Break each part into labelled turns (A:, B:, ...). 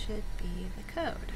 A: Should be the code.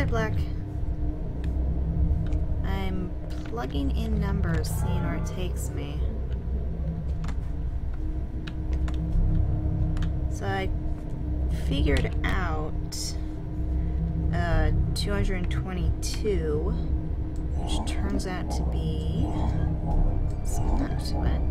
A: Hi, Black. I'm plugging in numbers, seeing where it takes me. So I figured out 222, which turns out to be, let's get back to it.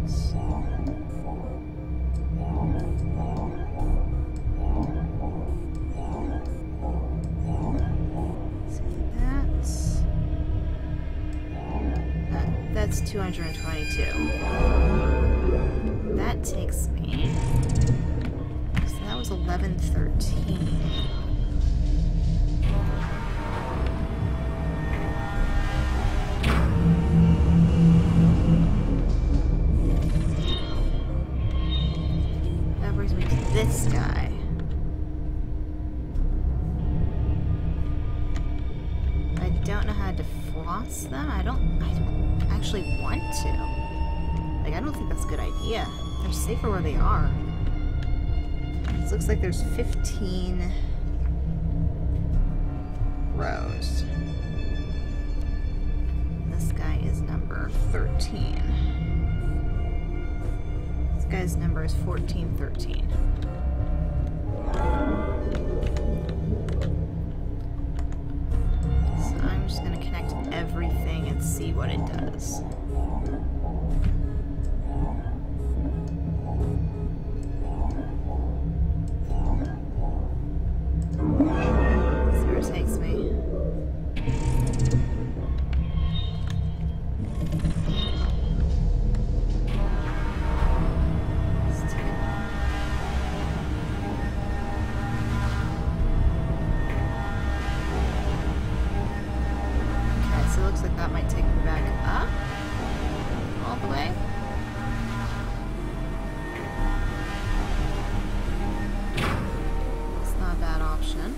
A: That's 222. That takes me. So that was 1113. That brings me to this guy. I don't know how to defrost them. I don't actually want to. Like, I don't think that's a good idea. They're safer where they are. This looks like there's 15 rows. This guy is number 13. This guy's number is 1413. So I'm just going to connect everything and see what it does. See where it takes me. So it looks like that might take me back up all the way. It's not a bad option.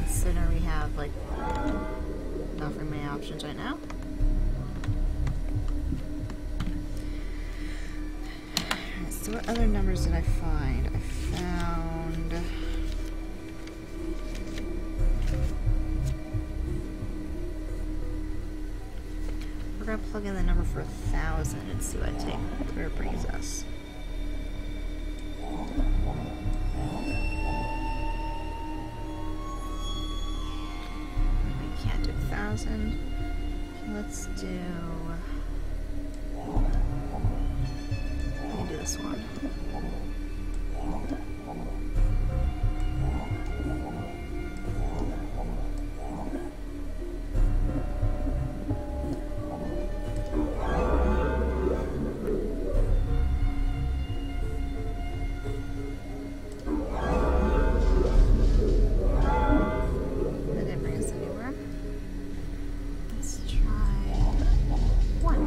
A: Consider we have like not very many options right now. Alright, so what other numbers did I find? I found we're gonna plug in the number for 1,000 and see what where it brings us. We can't do 1,000. Let's do. Let me do this one. That didn't bring us anywhere. Let's try 1.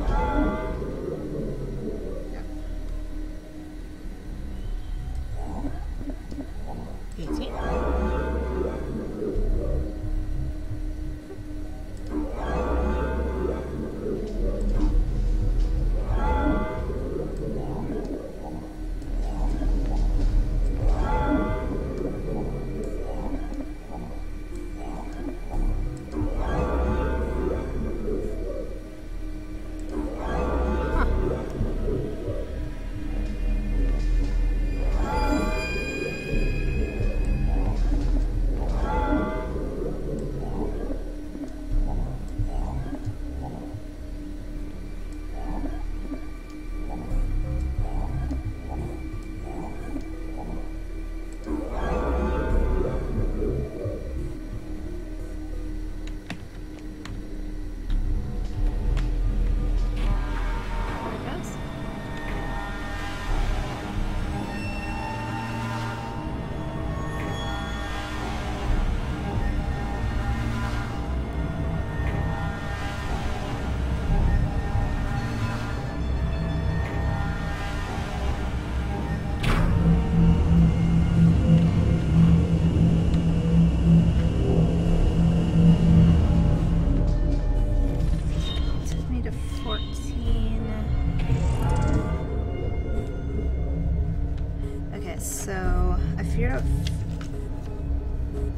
A: figure out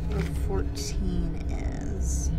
A: where 14 is.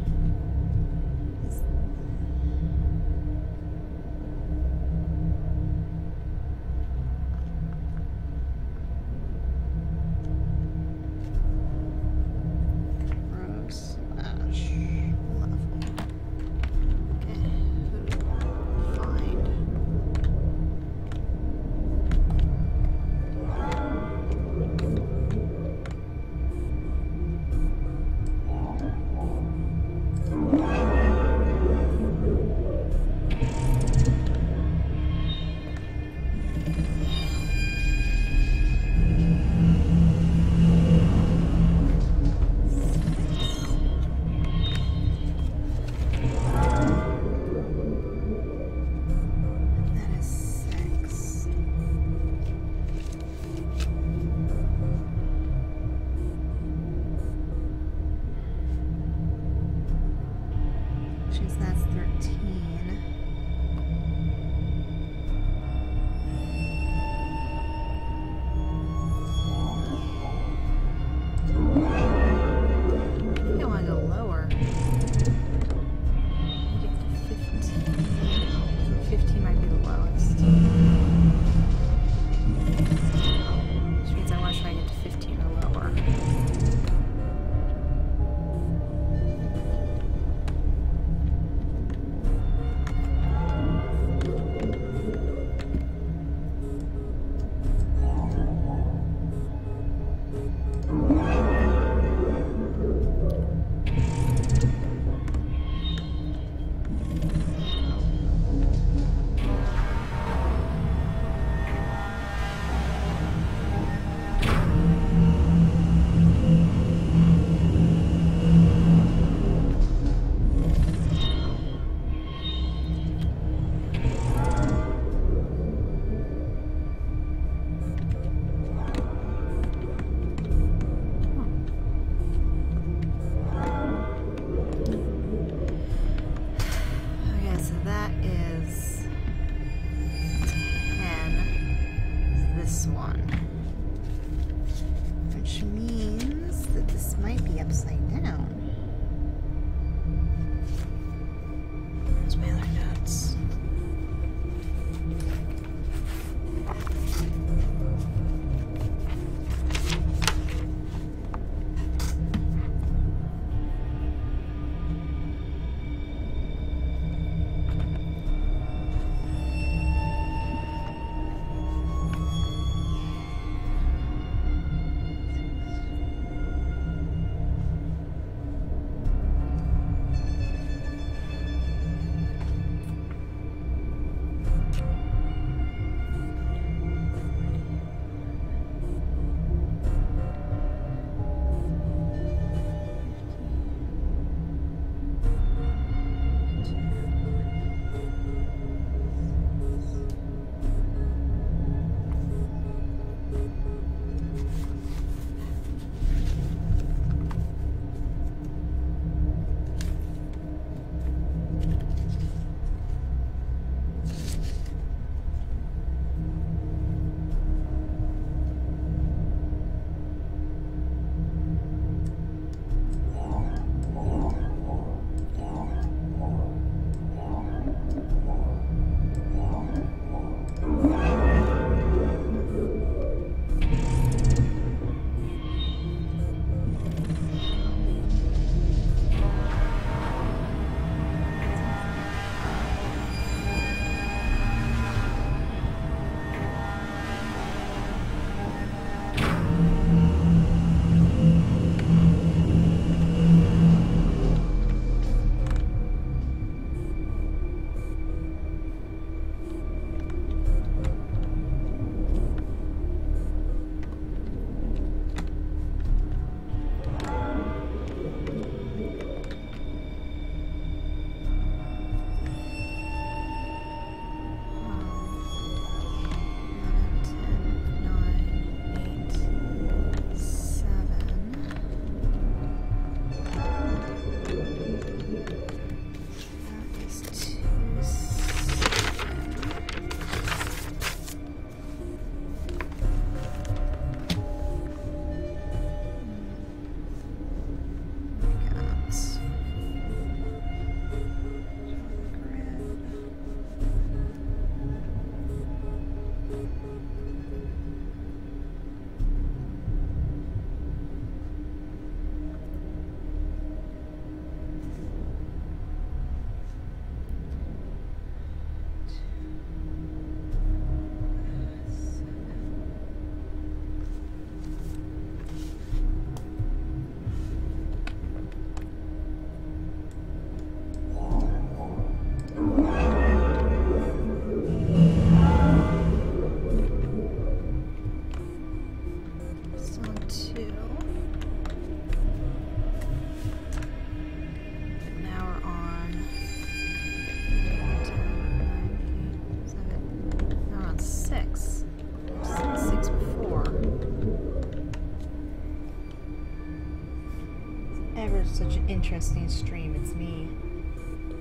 A: Such an interesting stream. It's me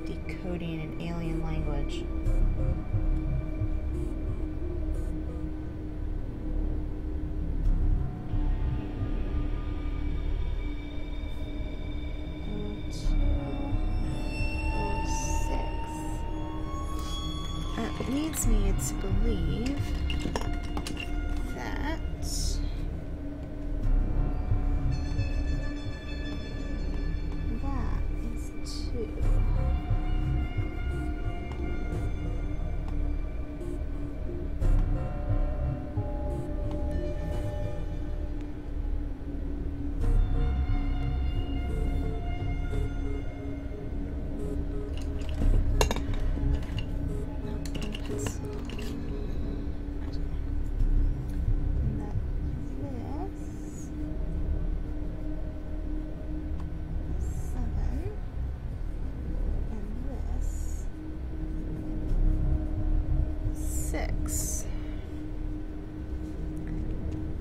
A: decoding an alien language. That leads me to believe that is 2.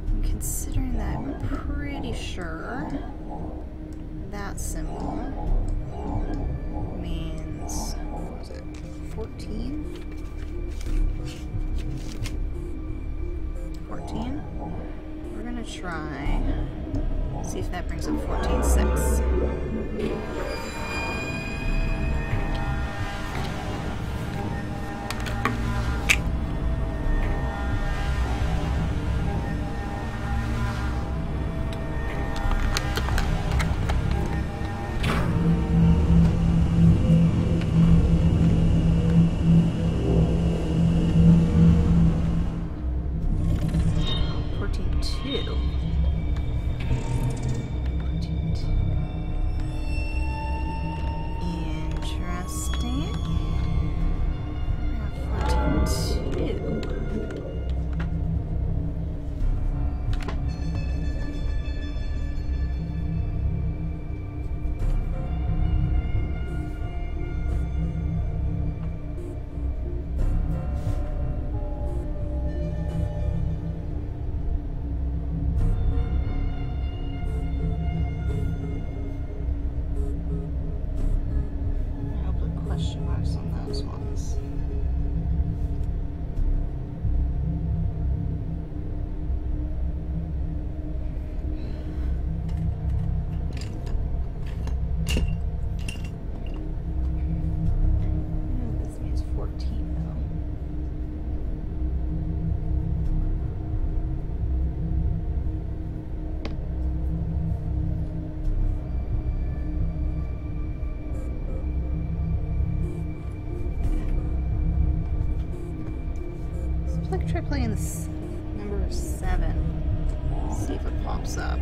A: I'm considering that I'm pretty sure that symbol means, what was it, 14? 14? We're gonna try, see if that brings up 14.6. Try playing this number 7. See if it pops up.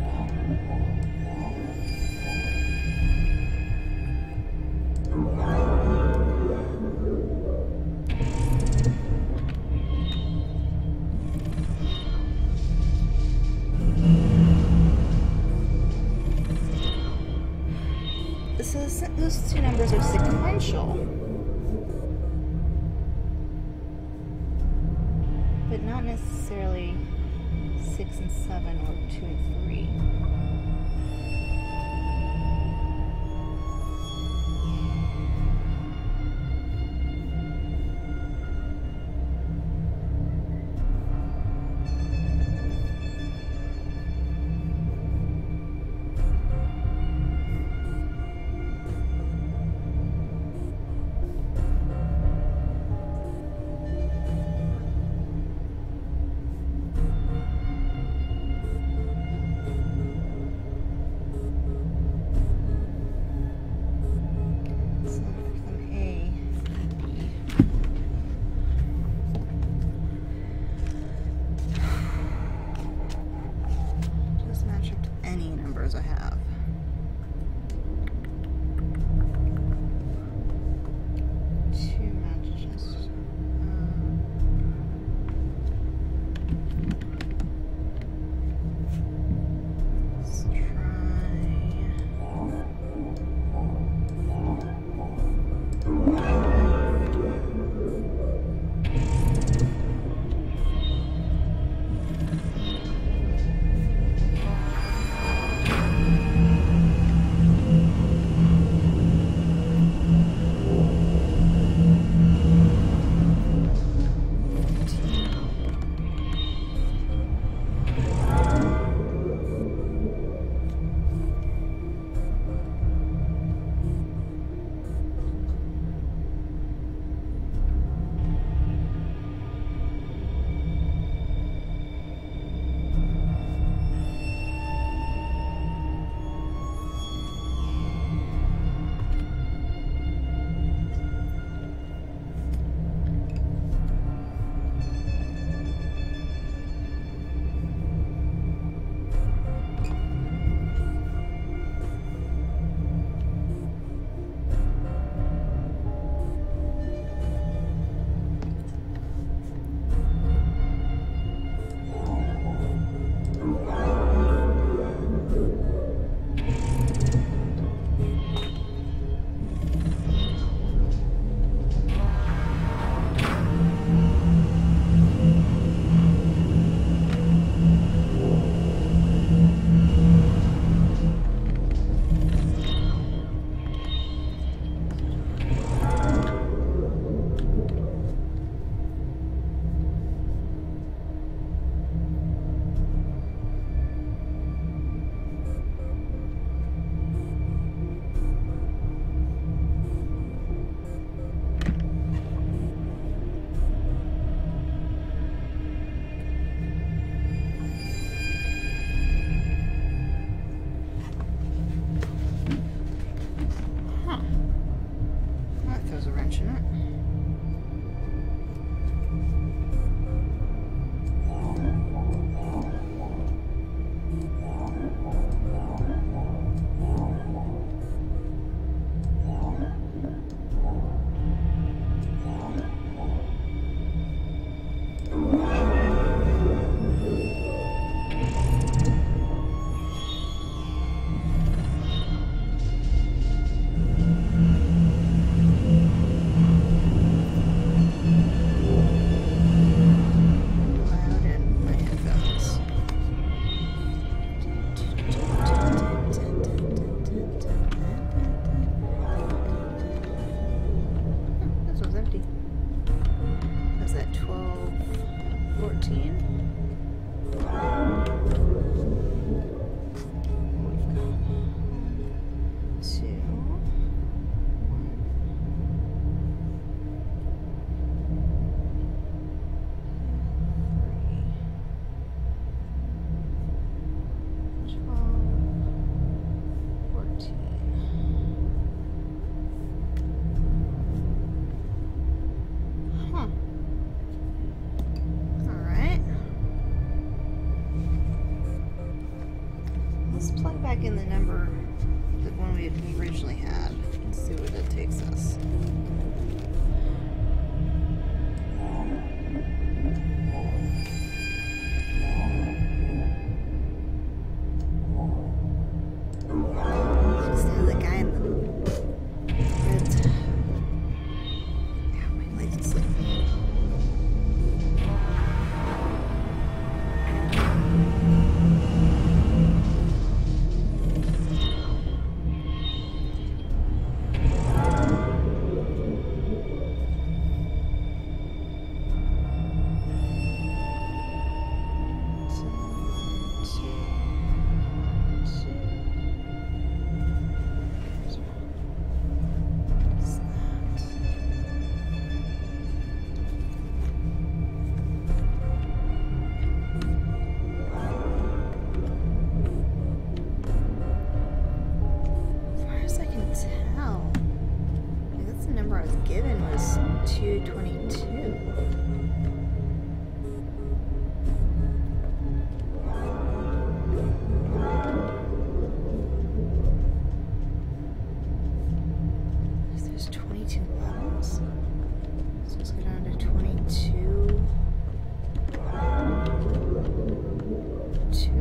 A: Those two numbers are sequential. But not necessarily 6 and 7 or 2 and 3. 14. In the number, the one we originally had, and see what it takes us. Instead of the guy in the red. Yeah, my legs slip. Given was 222. There's 22 levels. So let's go down to 22. 2.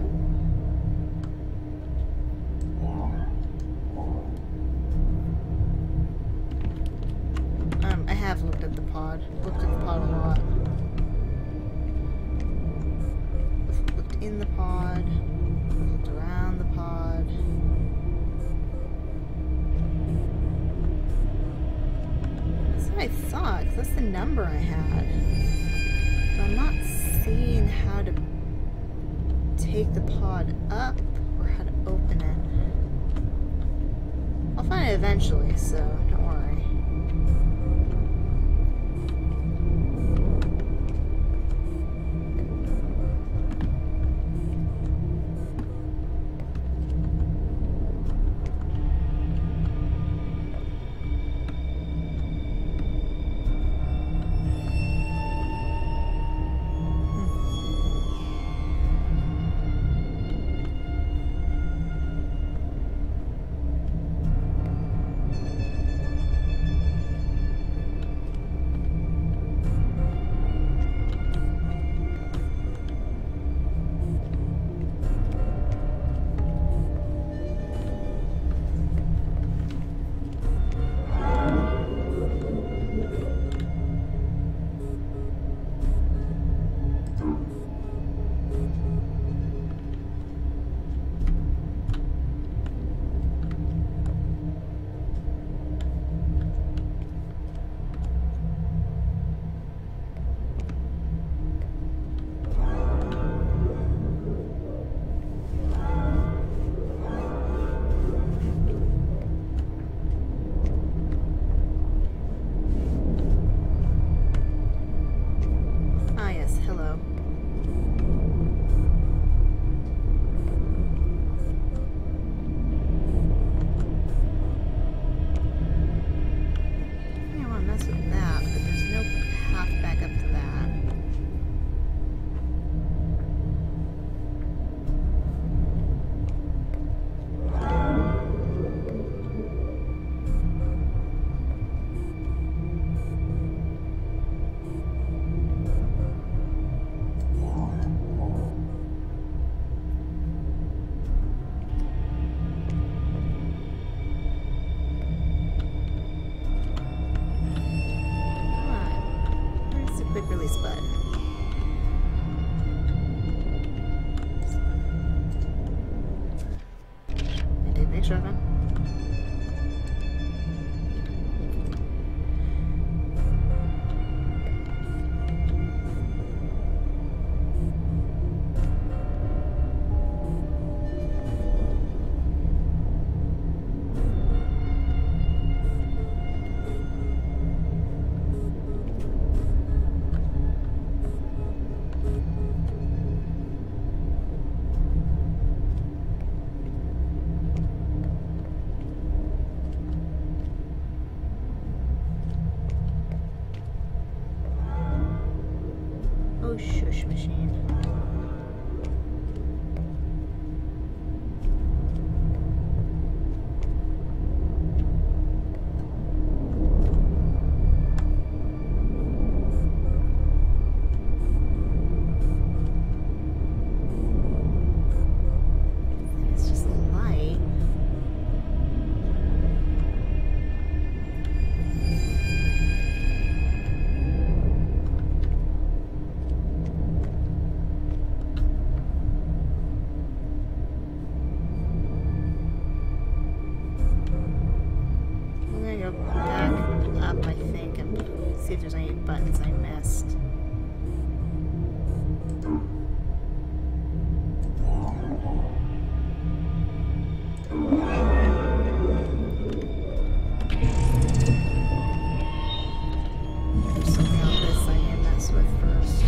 A: I have looked at the pod. Looked at the pod a lot. I've looked in the pod. I've looked around the pod. That's what I thought, 'cause that's the number I had. But I'm not seeing how to take the pod up or how to open it. I'll find it eventually, so don't worry. Oh, shush machine. It's just a light. Up, I think, and see if there's any buttons I missed. There's something on this I need to mess with first.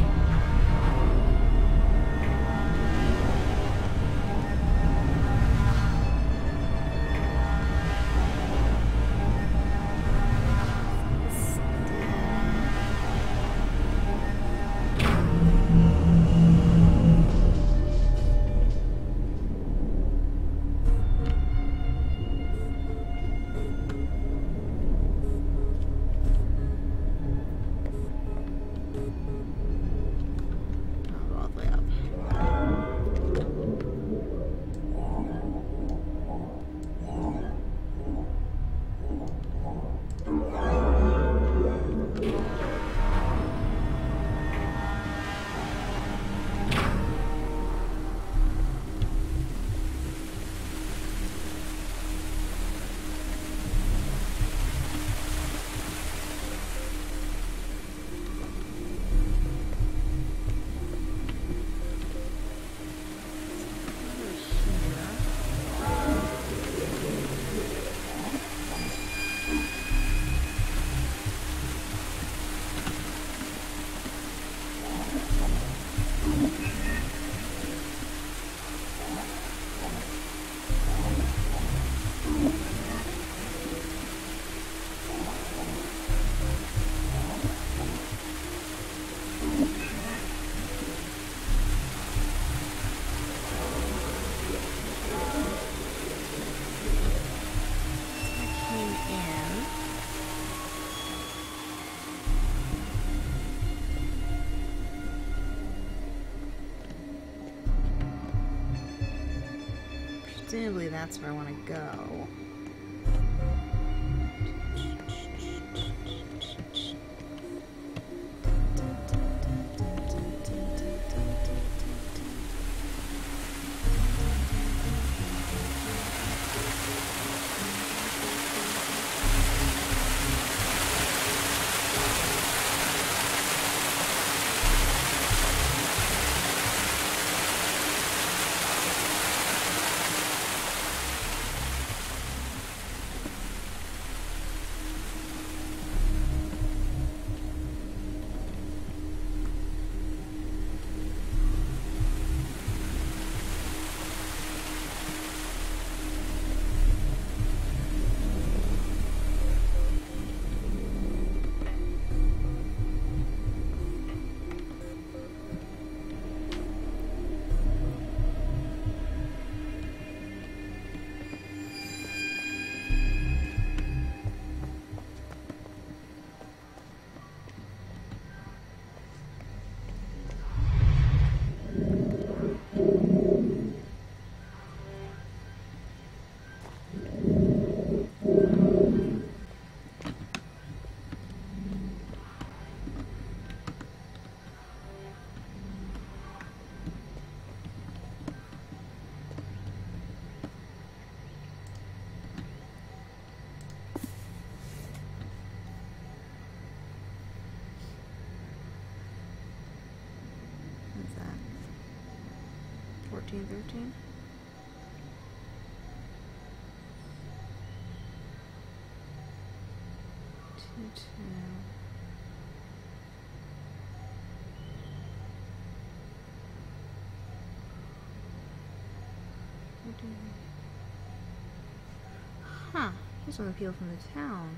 A: Presumably that's where I want to go. What's that? 14, 13? Two. Huh. Here's one of the people from the town.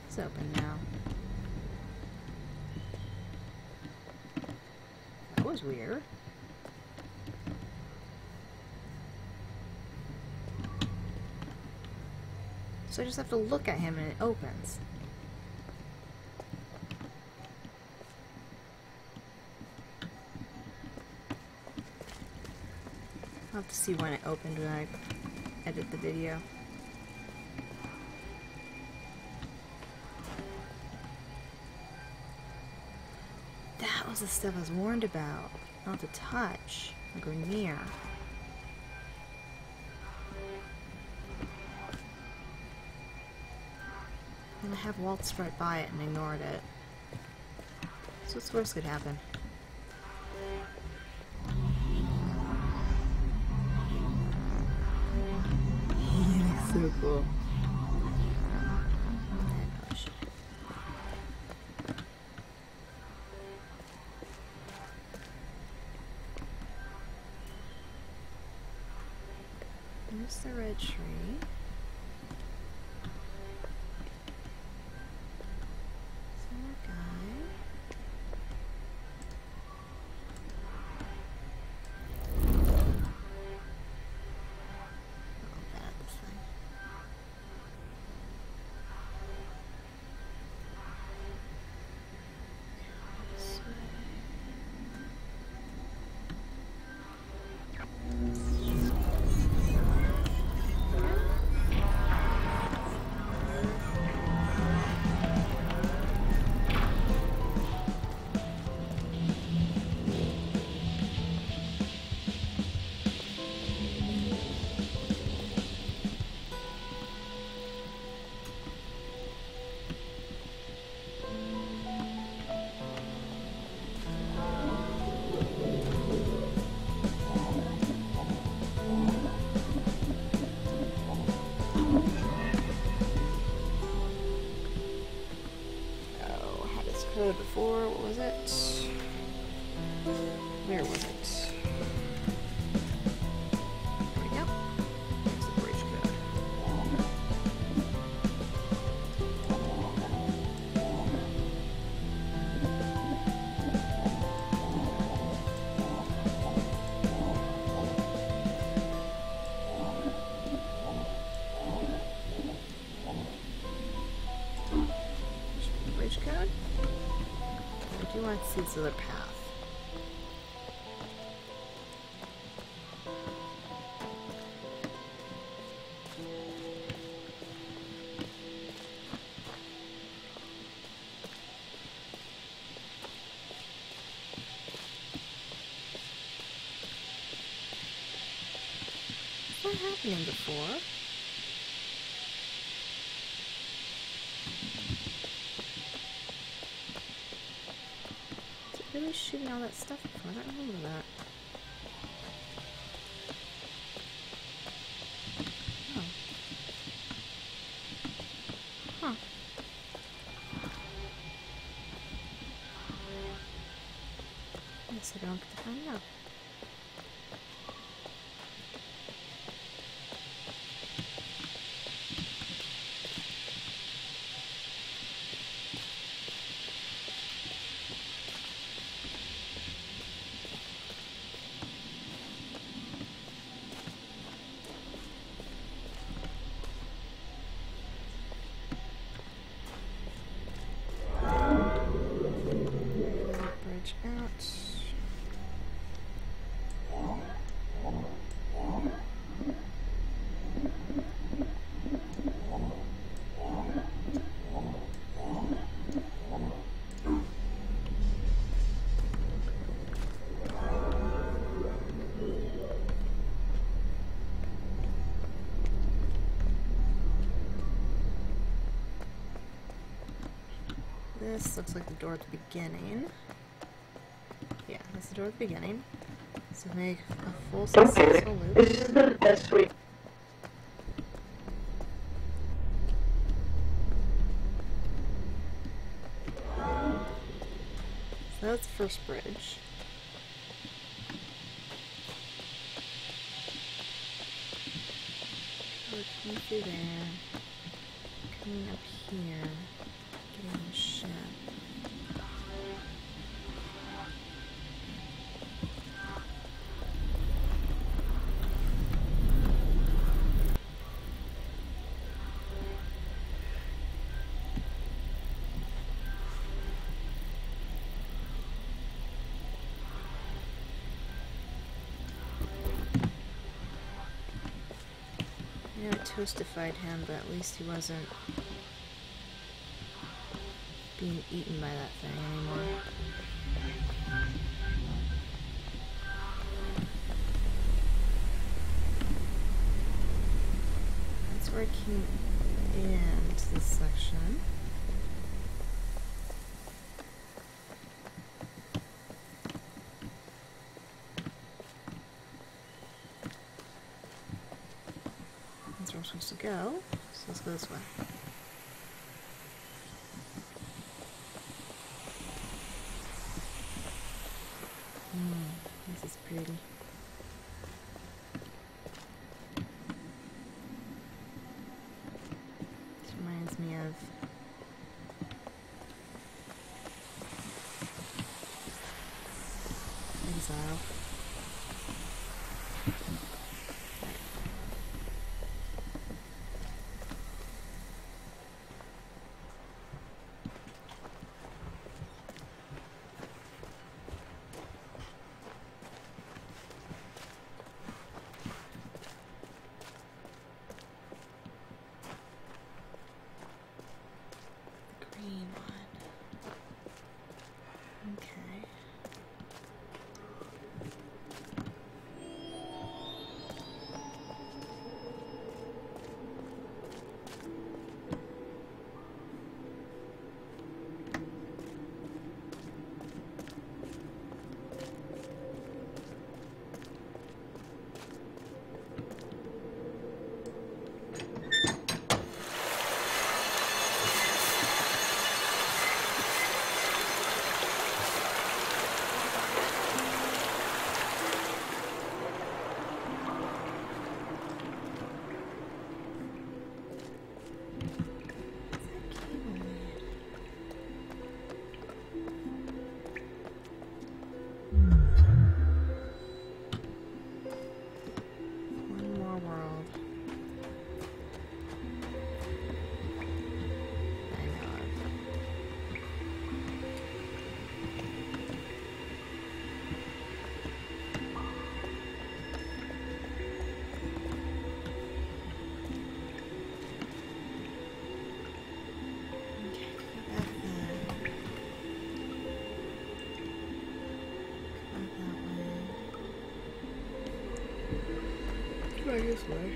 A: It's open now. That was weird. So I just have to look at him and it opens. I'll have to see when it opened when I edit the video. That was the stuff I was warned about. Not to touch or go near. And I have waltzed right by it and ignored it. So what's worse could happen? So cool. There's the red tree. Some more guy. Oh, bad this thing. This way. Before, what was it? Where was it? There we go. There's the bridge code. Bridge code? I do want to see this other path. It's not happening before. Really shooting all that stuff before? I don't remember that. Oh. Huh. I guess I don't get to find out. This looks like the door at the beginning. Yeah, that's the door at the beginning. To make a full
B: Don't
A: successful
B: panic.
A: loop.
B: This is the best way.
A: So that's the first bridge. We're coming through there. Coming up here. Getting the ship. I know it toastified him, but at least he wasn't being eaten by that thing anymore. That's where I came into this section. That's where I'm supposed to go. So let's go this way. This is pretty. This reminds me of Exile. Green one. Okay. One more world. I know of. Okay, go back there. Go that way. Try this way.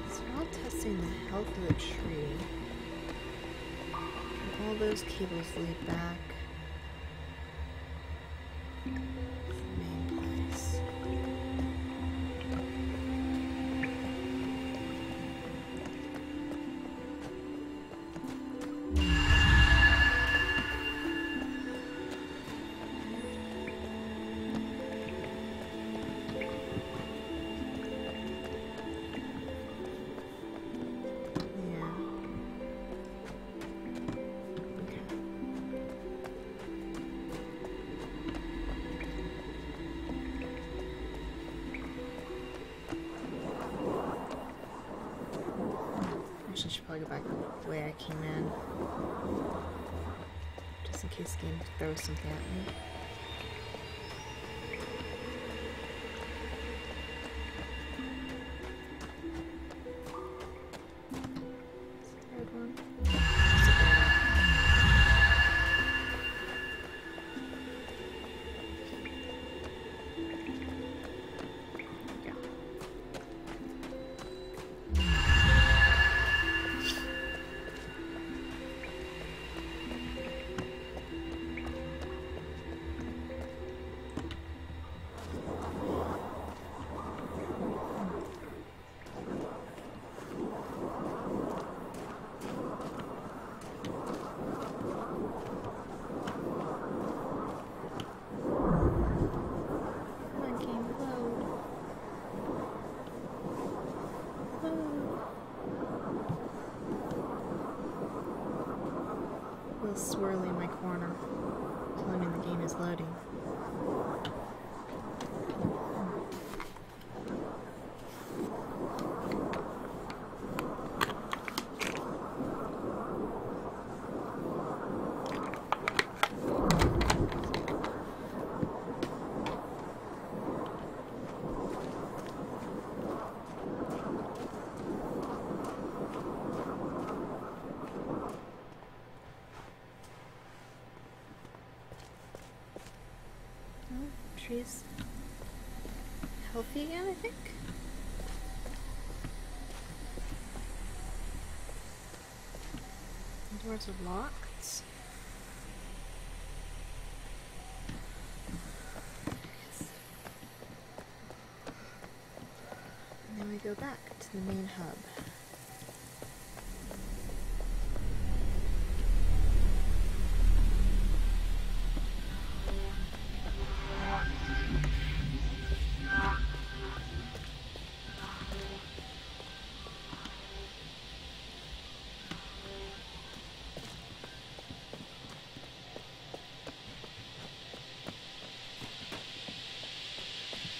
A: So we're all testing the health of the tree. And all those cables lead back to the main place. Yeah. Okay. Actually, I should probably go back the way I came in. Just in case the game throws something at me. Third one. Yeah. tree's healthy again, I think. The doors are locked. And then we go back to the main hub.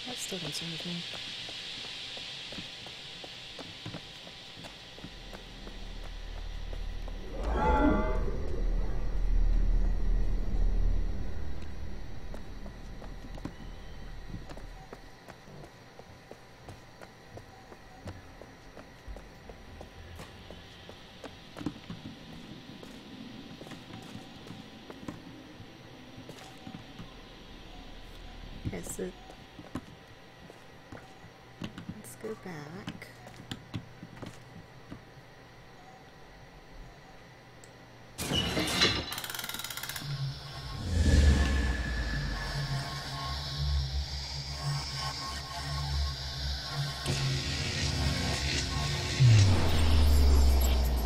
A: That still concerns me. Okay, so let's go back.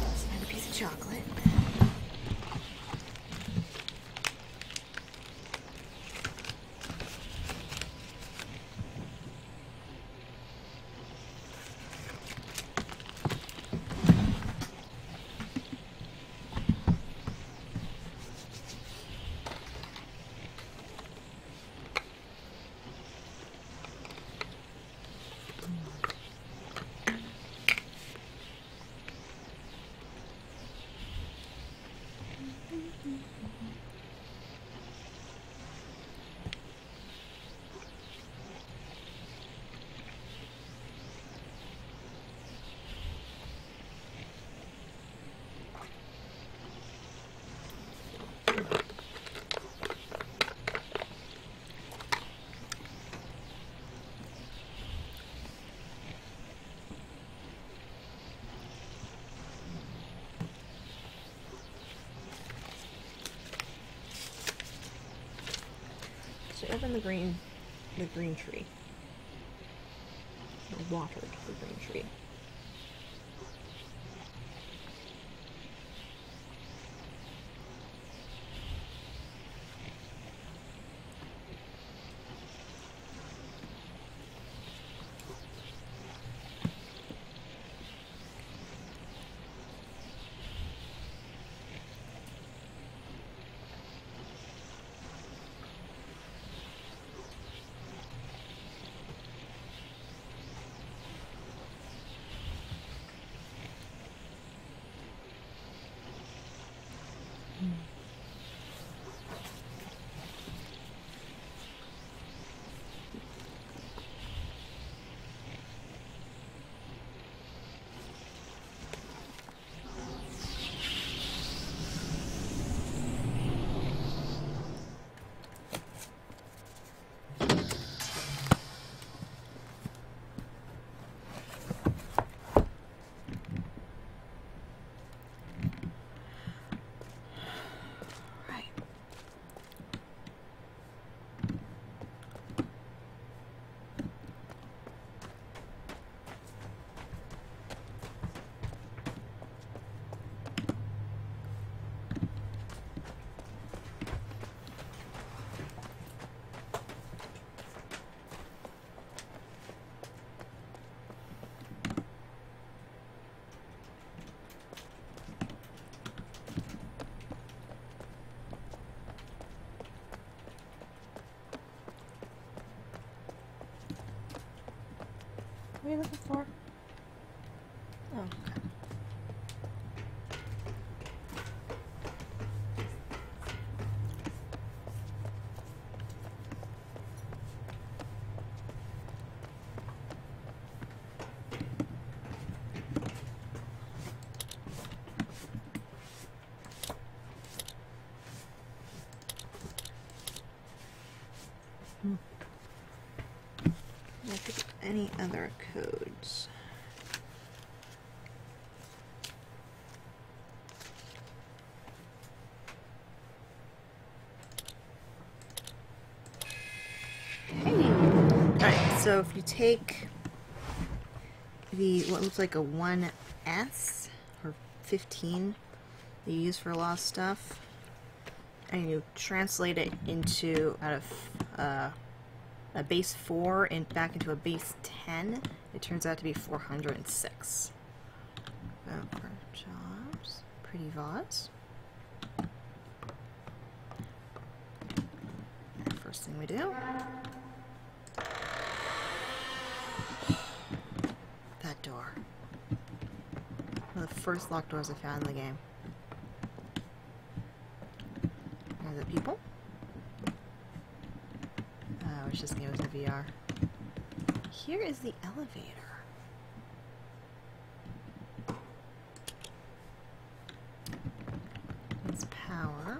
A: Let's find a piece of chocolate. Open the green tree. Or watered the green tree. What are you looking for? Oh, okay. Look at any other codes. Alright, so if you take what looks like a 1S or 15 that you use for a lot of stuff, and you translate it into out of a base 4 and back into a base 10, it turns out to be 406. For jobs, pretty vase. And first thing we do, that door. One of the first locked doors I found in the game. Are the people? I wish this game was in VR. Here is the elevator. It's power.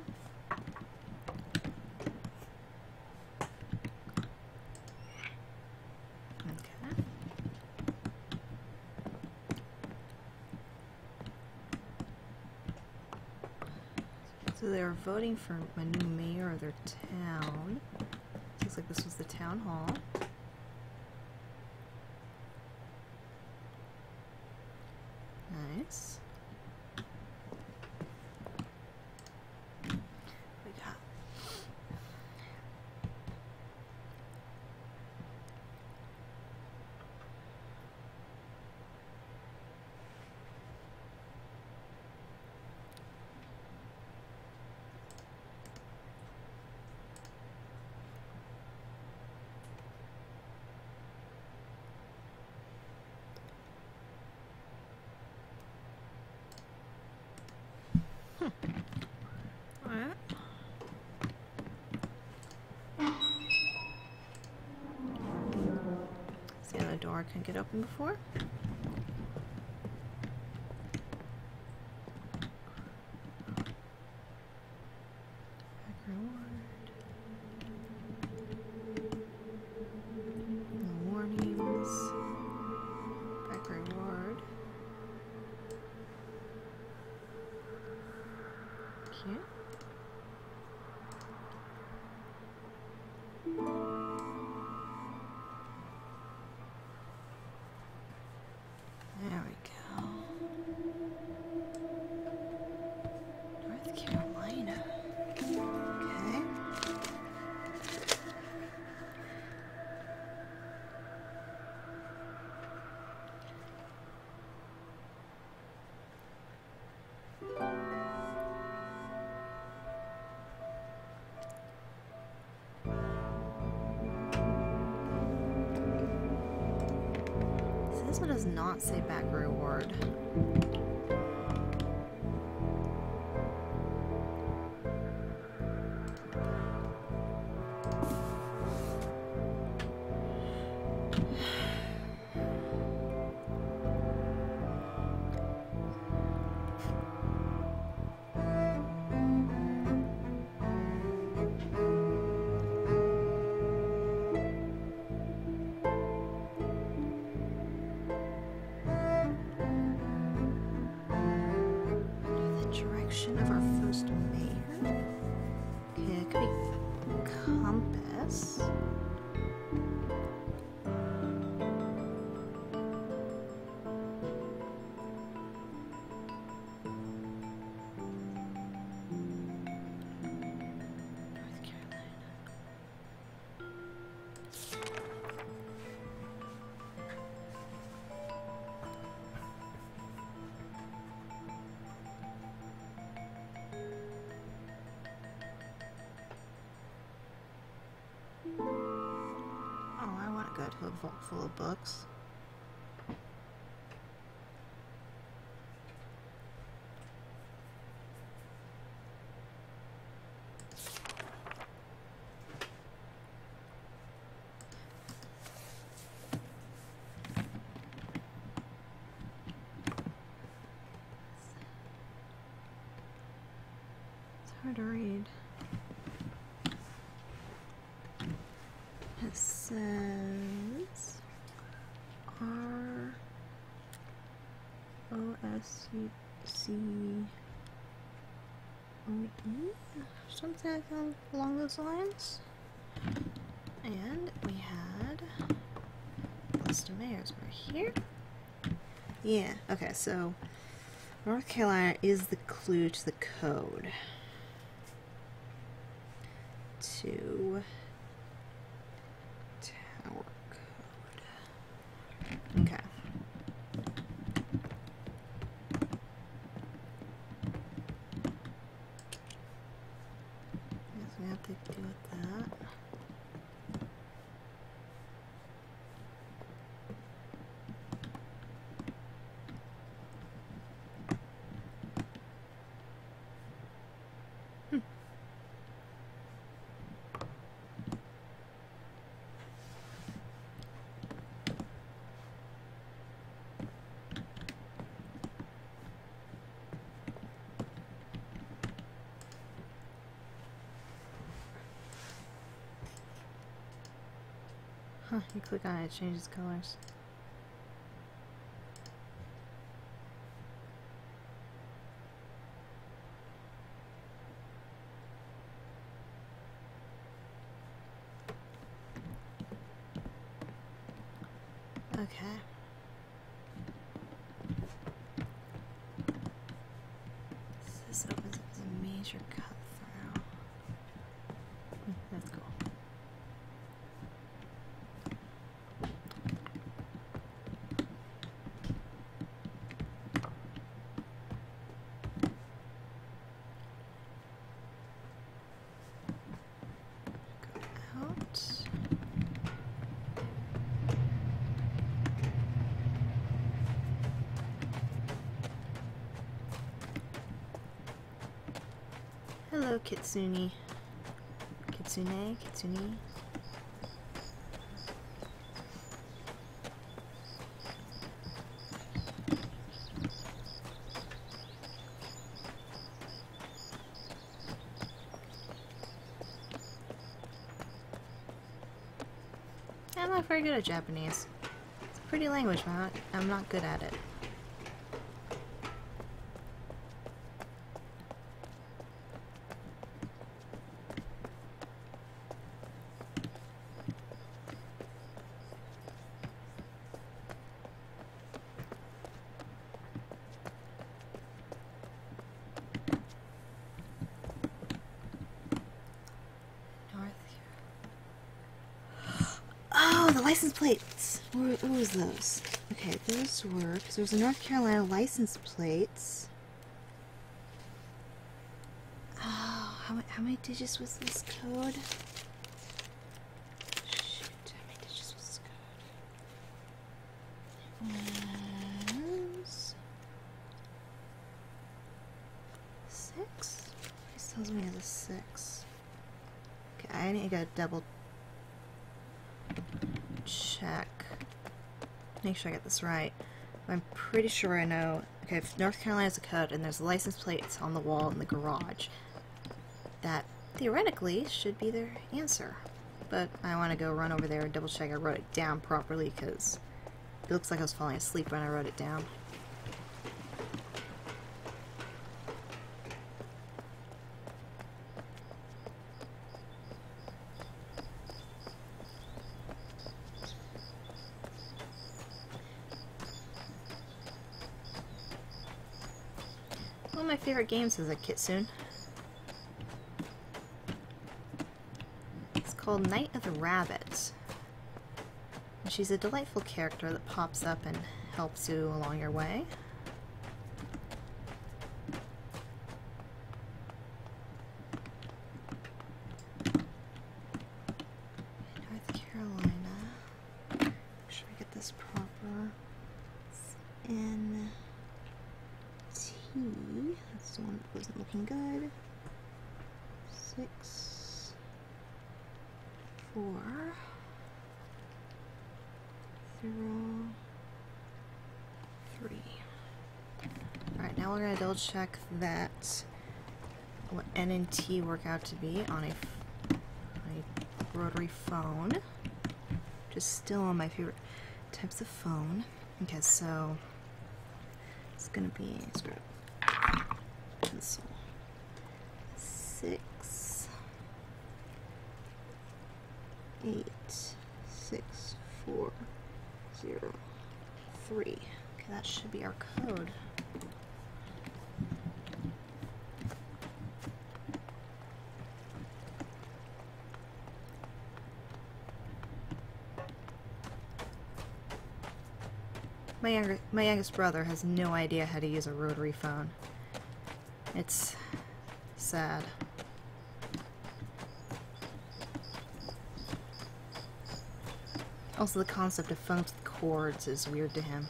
A: Okay. So they're voting for a new mayor of their town. Looks like this was the town hall. Nice. We got Alright. See how the door can get open before? Back reward. No warnings. Back reward. Cute. There we go. North Carolina. Okay. So this one does not say back reward. Direction of our first mayor. Okay, it could be compass. North Carolina. Oh, I want to go to a vault full of books. It's hard to read. It says Something along those lines. And we had a list of mayors over here. Yeah, okay, so North Carolina is the clue to the code to tower code. Okay. Guess we have to do with that. Huh, you click on it, it changes colors. Okay. This opens up as a major cut through. That's cool. Hello, Kitsune. Kitsune? Kitsune? I'm not very good at Japanese. It's a pretty language, but I'm not good at it. Oh, the license plates! What was those? Okay, those were, because there was a North Carolina license plates. Oh, how many digits was this code? Shoot, how many digits was this code? It was 6? This tells me it's a 6. Okay, I need to double check. Make sure I get this right. I'm pretty sure I know. Okay, if North Carolina's a code and there's license plates on the wall in the garage, that theoretically should be their answer. But I want to go run over there and double check I wrote it down properly, because it looks like I was falling asleep when I wrote it down. One of my favorite games is a Kitsune. It's called Night of the Rabbit. And she's a delightful character that pops up and helps you along your way. North Carolina. Make sure I get this proper. It's in That's the one that wasn't looking good. 6, 4, 0, 3. Alright, now we're going to double check that what N and T work out to be on a rotary phone, which is still one of my favorite types of phone. Okay, so It's gonna be pencil 6, 8, 6, 4, 0, 3. Okay, that should be our code. My youngest brother has no idea how to use a rotary phone. It's sad. Also, the concept of phones with cords is weird to him.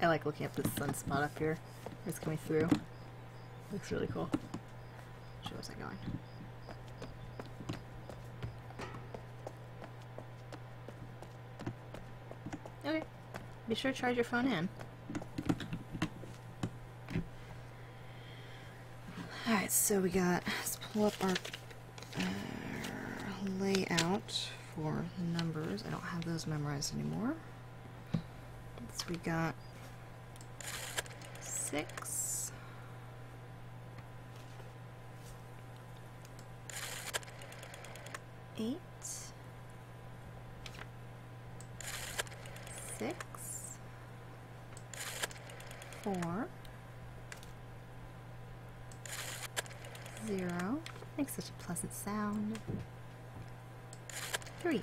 A: I like looking at this sunspot up here. It's coming through. Looks really cool. Where was I going? Okay. Be sure to charge your phone in. Alright, so we got, let's pull up our layout for the numbers. I don't have those memorized anymore. So we got 6, 8, 6, 4, 0. Makes such a pleasant sound. 3.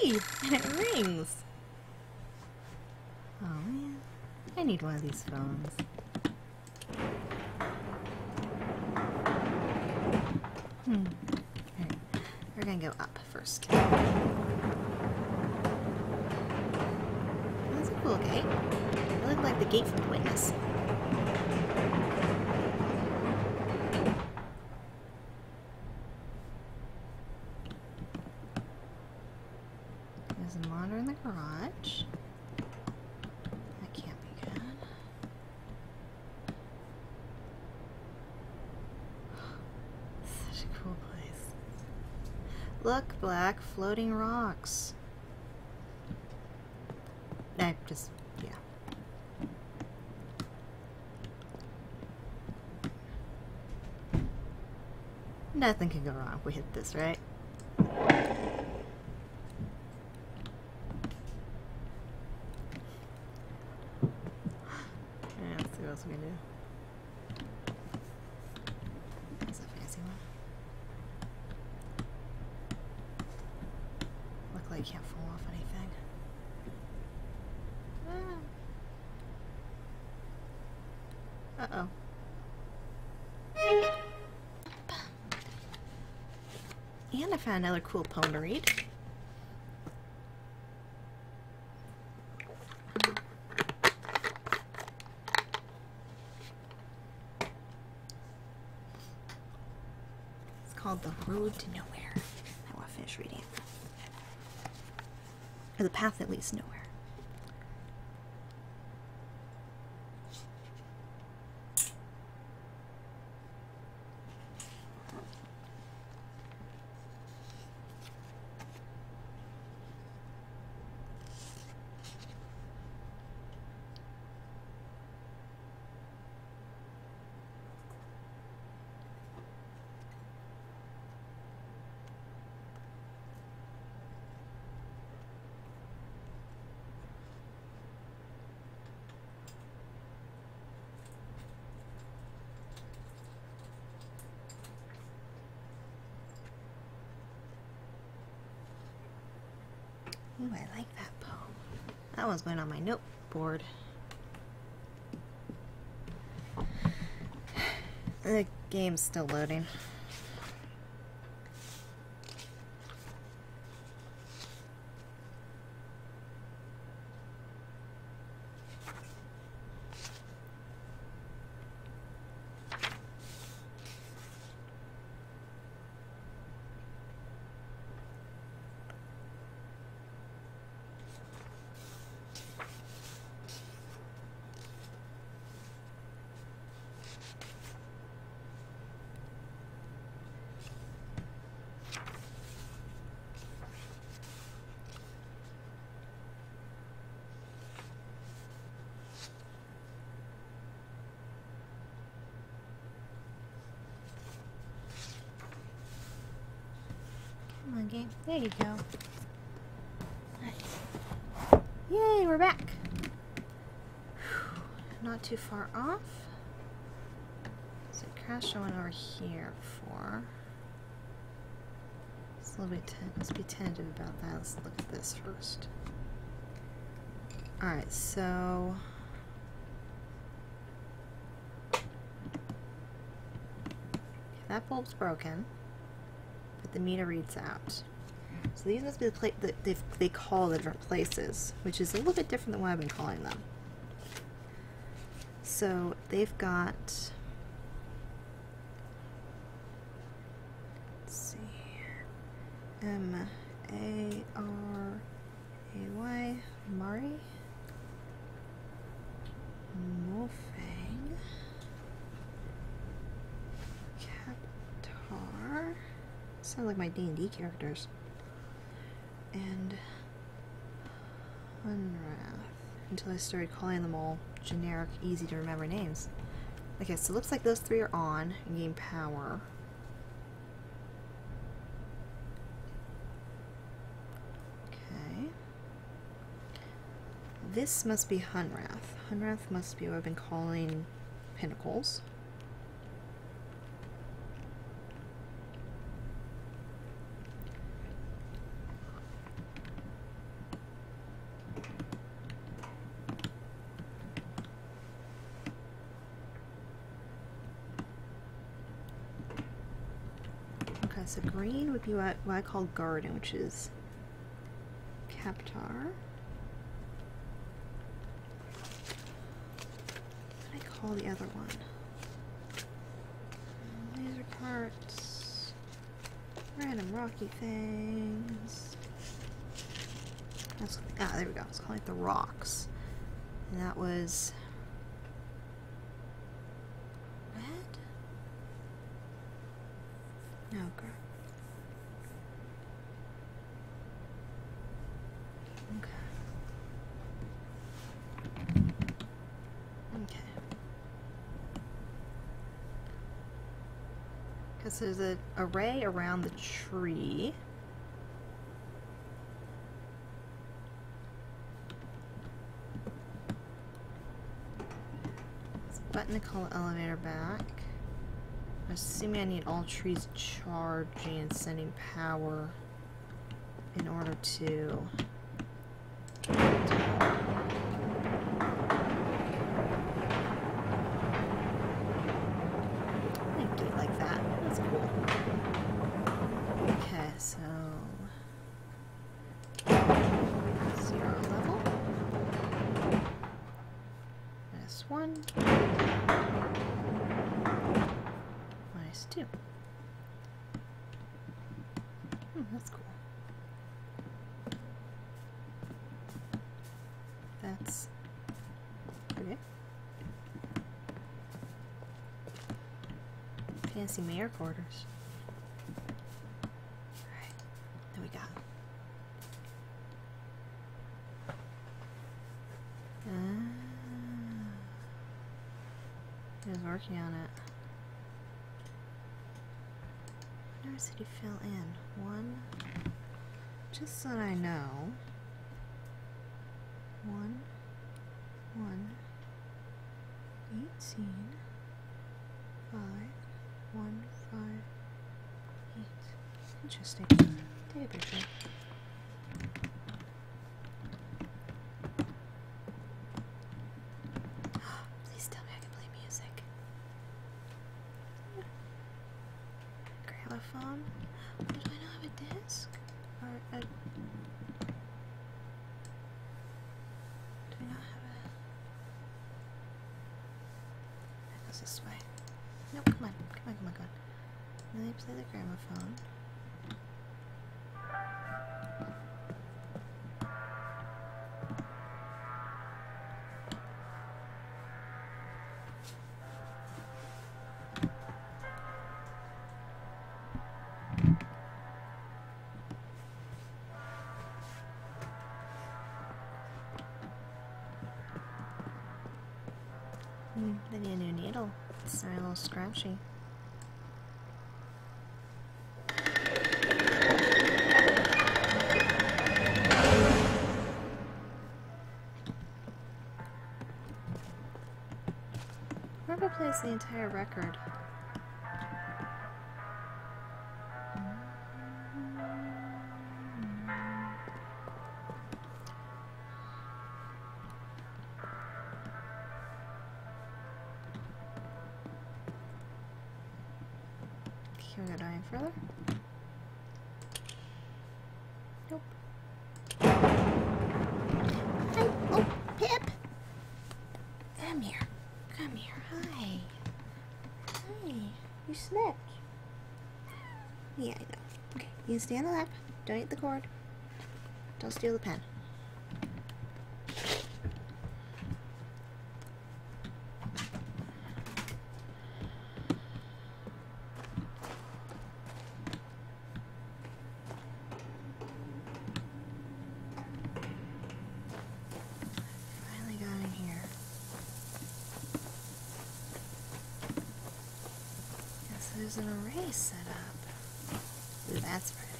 A: Hey, and it rings. Oh man, I need one of these phones. Alright, we're gonna go up first. That's a cool gate. It looked like the gate from Witness. There's a monitor in the garage. Look, Black, floating rocks. Yeah. Nothing can go wrong if we hit this, right? Yeah, let's see what else we can do. That's a fancy one. Luckily, you can't fall off anything. Uh-oh. And I found another cool poem to read. It's called The Road to Nowhere. I want to finish reading it. Or The Path That Leads Nowhere. Ooh, I like that poem. That one's going on my noteboard. The game's still loading. on, game. There you go. Nice. Yay, we're back. Whew. Not too far off. So crash one over here for. Let's be tentative about that. Let's look at this first. Alright, so that bulb's broken, but the meter reads out. So these must be the that they call the different places, which is a little bit different than what I've been calling them. So they've got, let's see, M-A-R-A-Y, Mari, Mofang, Captar, sound like my D&D characters, and Unwrath, until I started calling them all generic, easy to remember names. Okay, so it looks like those three are on and gain power. Okay. This must be Hunrath. Hunrath must be what I've been calling pinnacles. So green would be what I call garden, which is Captar. What do I call the other one? Laser parts, random rocky things. There we go. Let's call it the rocks. And that was red? No, girl. Because there's an array around the tree. There's a button to call the elevator back. I'm assuming I need all trees charging and sending power in order to that's cool. That's okay. Fancy mayor quarters. Alright, what do we got? He was working on it. Where did he fill in? One, just so that I know. 1, 18, 5, 1, 5, 8. Interesting. Take a picture. Please tell me I can play music. Gramophone? Do I not have a disc? Or a... Do we not have a... It goes this way. No, come on. Come on. Let me play the gramophone. I need a new needle. It's a little scratchy. almost the entire record. Can we go any further? Nope. Hi. Oh, Pip! Come here. Come here. Hi. Hi. You slept. Yeah, I know. Okay, you can stay on the lap. Don't eat the cord. Don't steal the pen. There's an array set up. Ooh, that's pretty.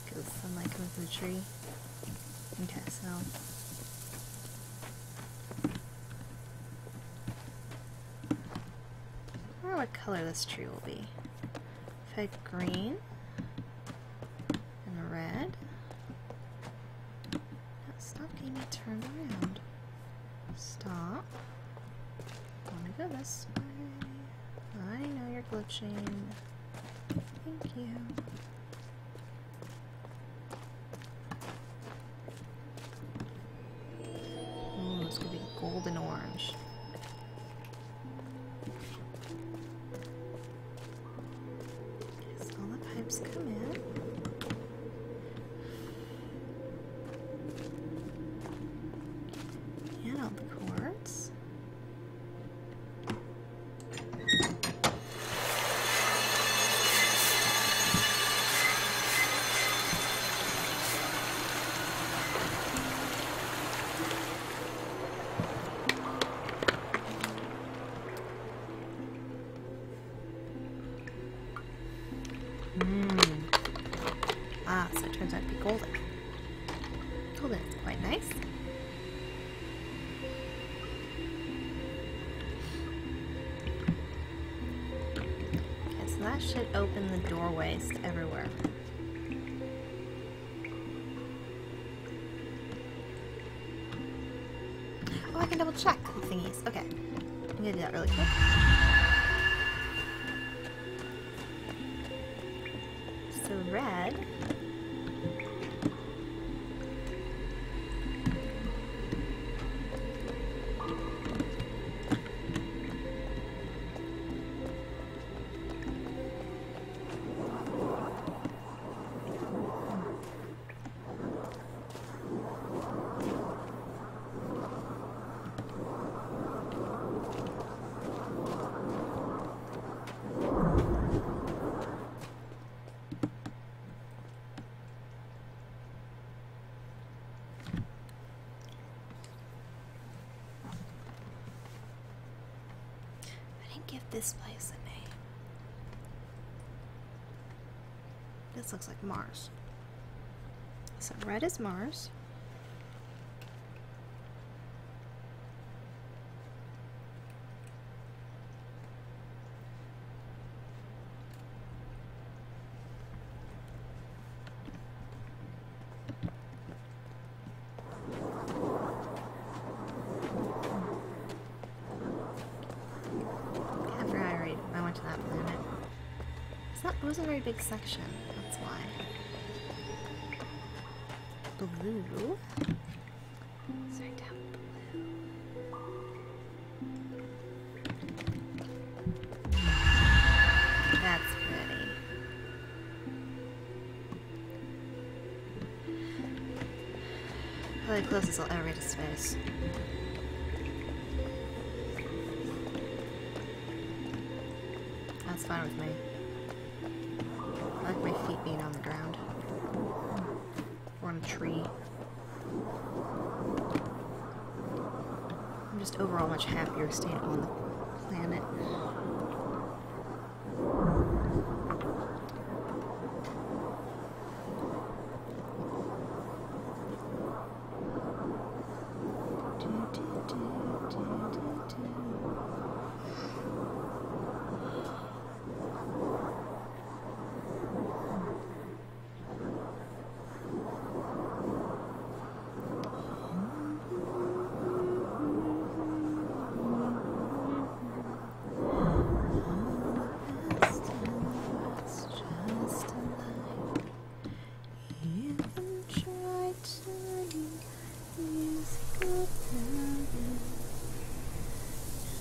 A: Because sunlight coming from the tree. Okay, so. I wonder what color this tree will be. If I had green and a red. No, stop getting me turned around. Stop. I want to go this way. I know you're glitching. Thank you. Ooh, it's gonna be golden orange. Yes, all the pipes come in. And all the cords. Ah, so it turns out to be golden. Golden is quite nice. Okay, so that should open the doorways to everywhere. Oh, I can double check the thingies. Okay, I'm gonna do that really quick. So red. Give this place a name. This looks like Mars. So red is Mars. It wasn't a very big section, that's why. Blue. Sorry, down blue. That's pretty. Probably the closest I'll ever get to space. That's fine with me. I like my feet being on the ground. Or on a tree. I'm just overall much happier staying on the planet.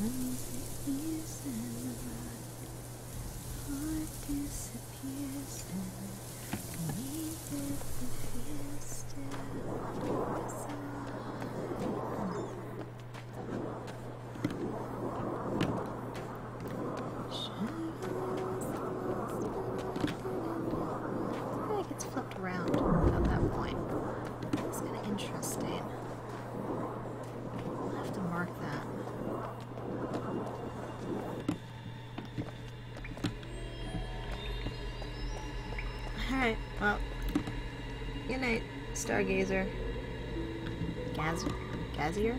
A: It gets flipped around at that point. It's kind of interesting. I'll have to mark that. Alright, well, good night, Stargazer. Gazier?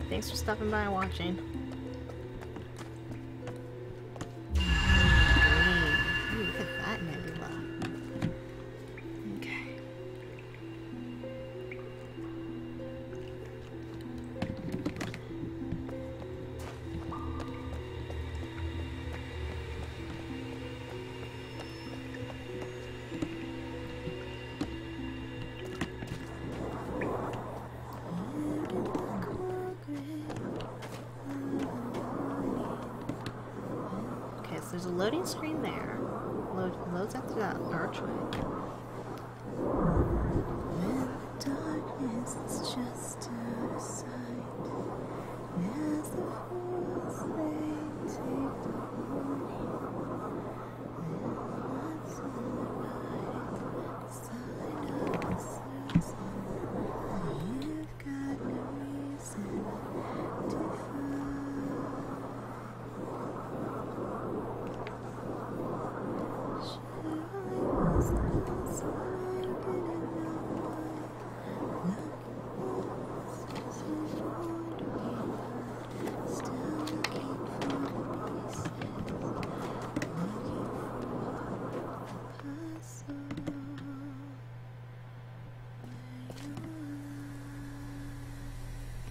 A: Thanks for stopping by and watching. Ooh, look at that nebula. Okay. So there's a loading screen there. Loads after that archway. When the darkness is just out of sight, as the fools they take the warning, and once in the night, sign of the season, you've got no reason to fight.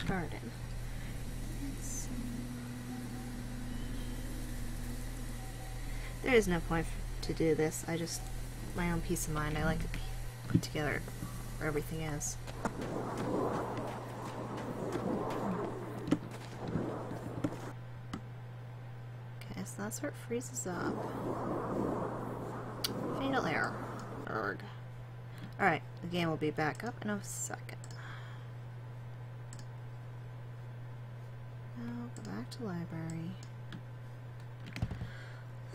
A: Garden. There is no point to do this. I just, my own peace of mind, I like to put together where everything is. Okay, so that's where it freezes up. Fatal error. Erg. Alright, the game will be back up in a second. Now go back to library.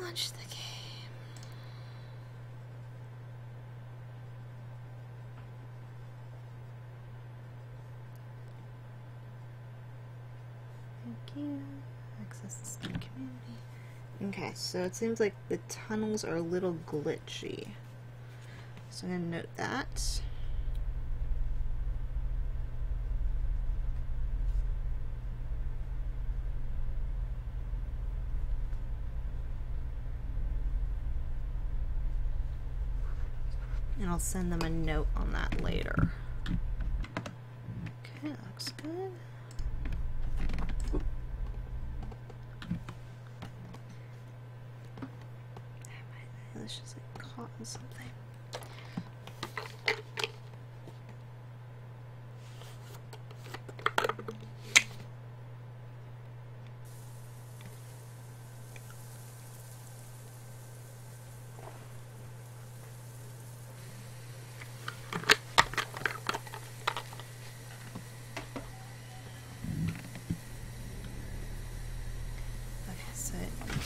A: Launch the game. Thank you. Access the Steam community. Okay, so it seems like the tunnels are a little glitchy. So I'm going to note that. And I'll send them a note on that later. Okay, that looks good. Let's just like caught in something.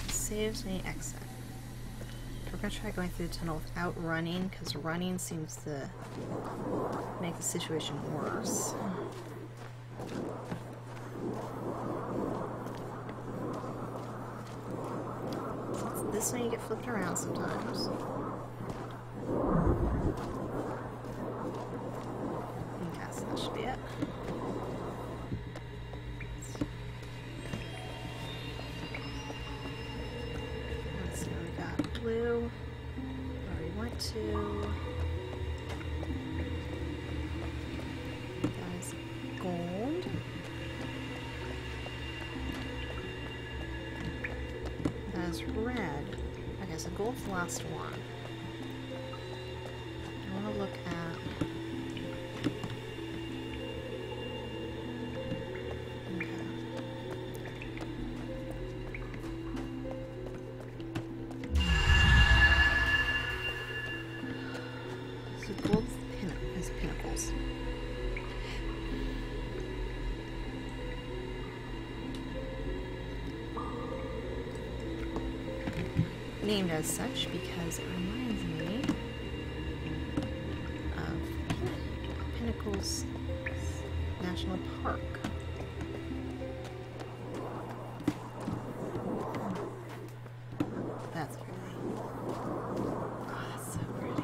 A: Saves me exit. We're gonna try going through the tunnel without running, because running seems to make the situation worse. This way you get flipped around sometimes. Yes, that should be it. Blue, where we went to. That is gold. That is red. Okay, so gold's the last one. I want to look at course. Named as such because it reminds me of Pinnacles National Park. That's pretty. Oh, that's so pretty.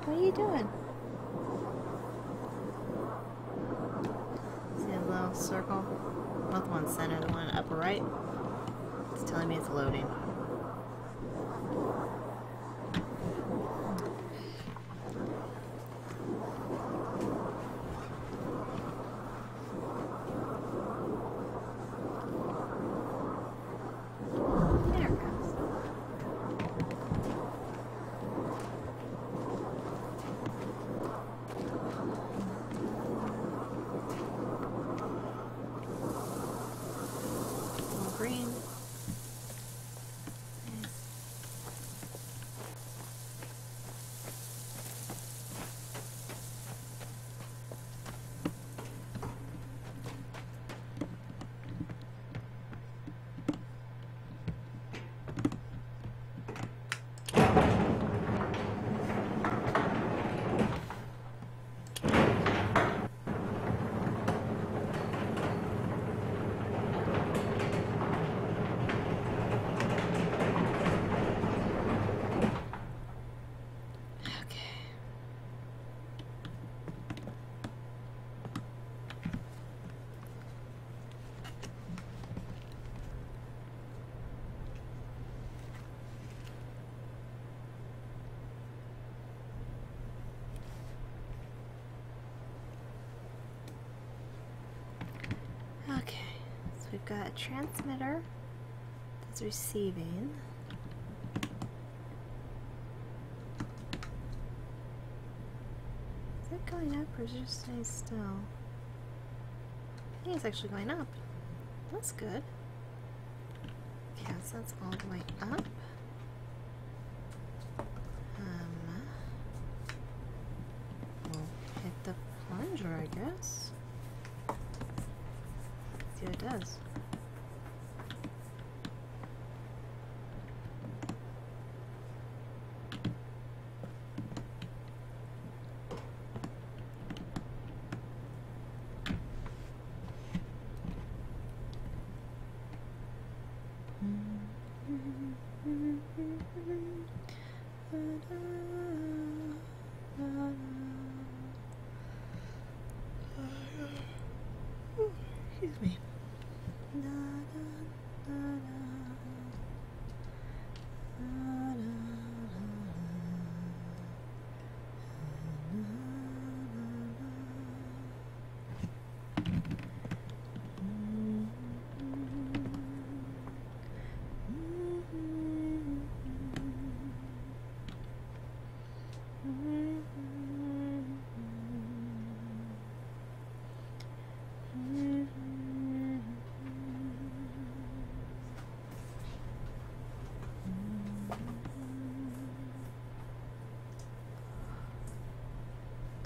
A: What are you doing? See a little circle? Not the one center, the one upper right. It's telling me it's loading. Green. Okay, so we've got a transmitter that's receiving. Is it going up or is it just staying still? I think it's actually going up. That's good. Okay, so that's all the way up. We'll hit the plunger, I guess. See what it does. Excuse me.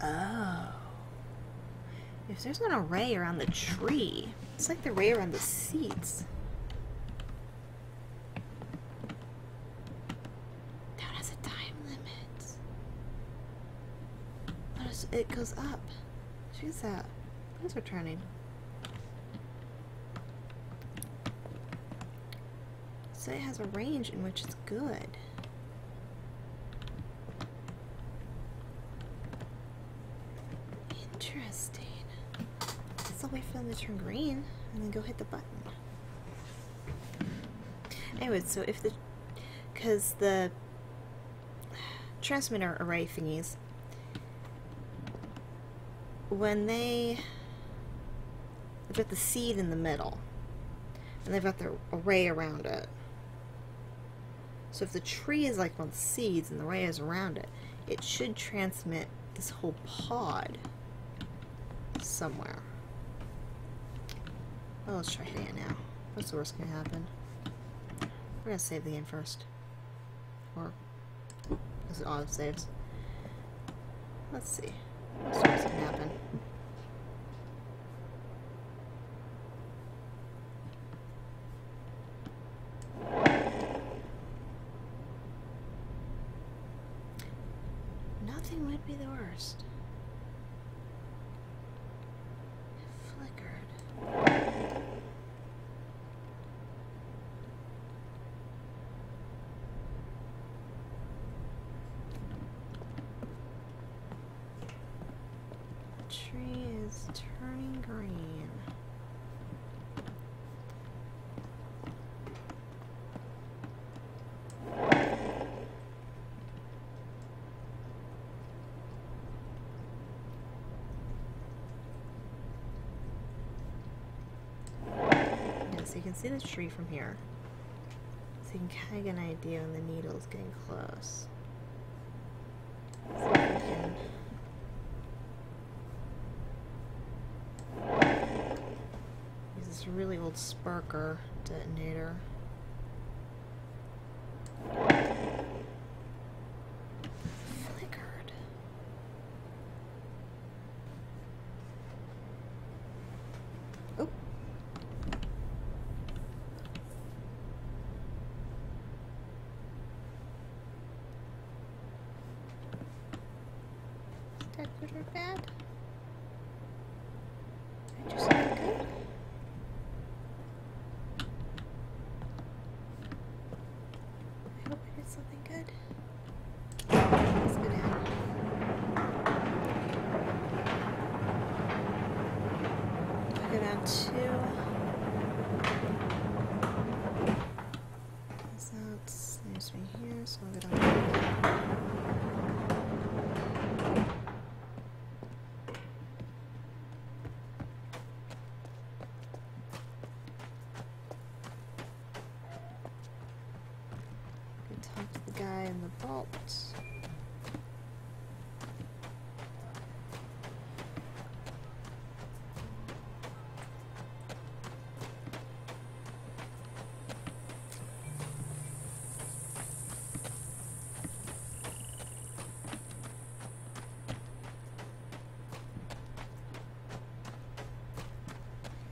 A: Oh. If there's an array around the tree, it's like the array around the seats. That has so it goes up. Who's that? Those are turning. So it has a range in which it's good. Interesting. I'll wait for them to turn green and then go hit the button. Anyway, so if the... because the transmitter array thingies, when they've got the seed in the middle, and they've got the array around it. So if the tree is like on seeds and the array is around it, it should transmit this whole pod somewhere. Well, let's try hitting it now. What's the worst gonna happen? We're gonna save the game first. Or is it auto saves? Let's see. What's the worst gonna happen? Nothing would be the worst. It flickered. The tree is turning green. So you can see the tree from here. So you can kind of get an idea when the needle is getting close. See if we can... use this really old sparker detonator. Flickered. Oh. Is that good or bad? Did I do something good? I hope I did something good. Let's go down. I go down 2. So it's nearest me here, so I'll go down 1. Talk to the guy in the vault.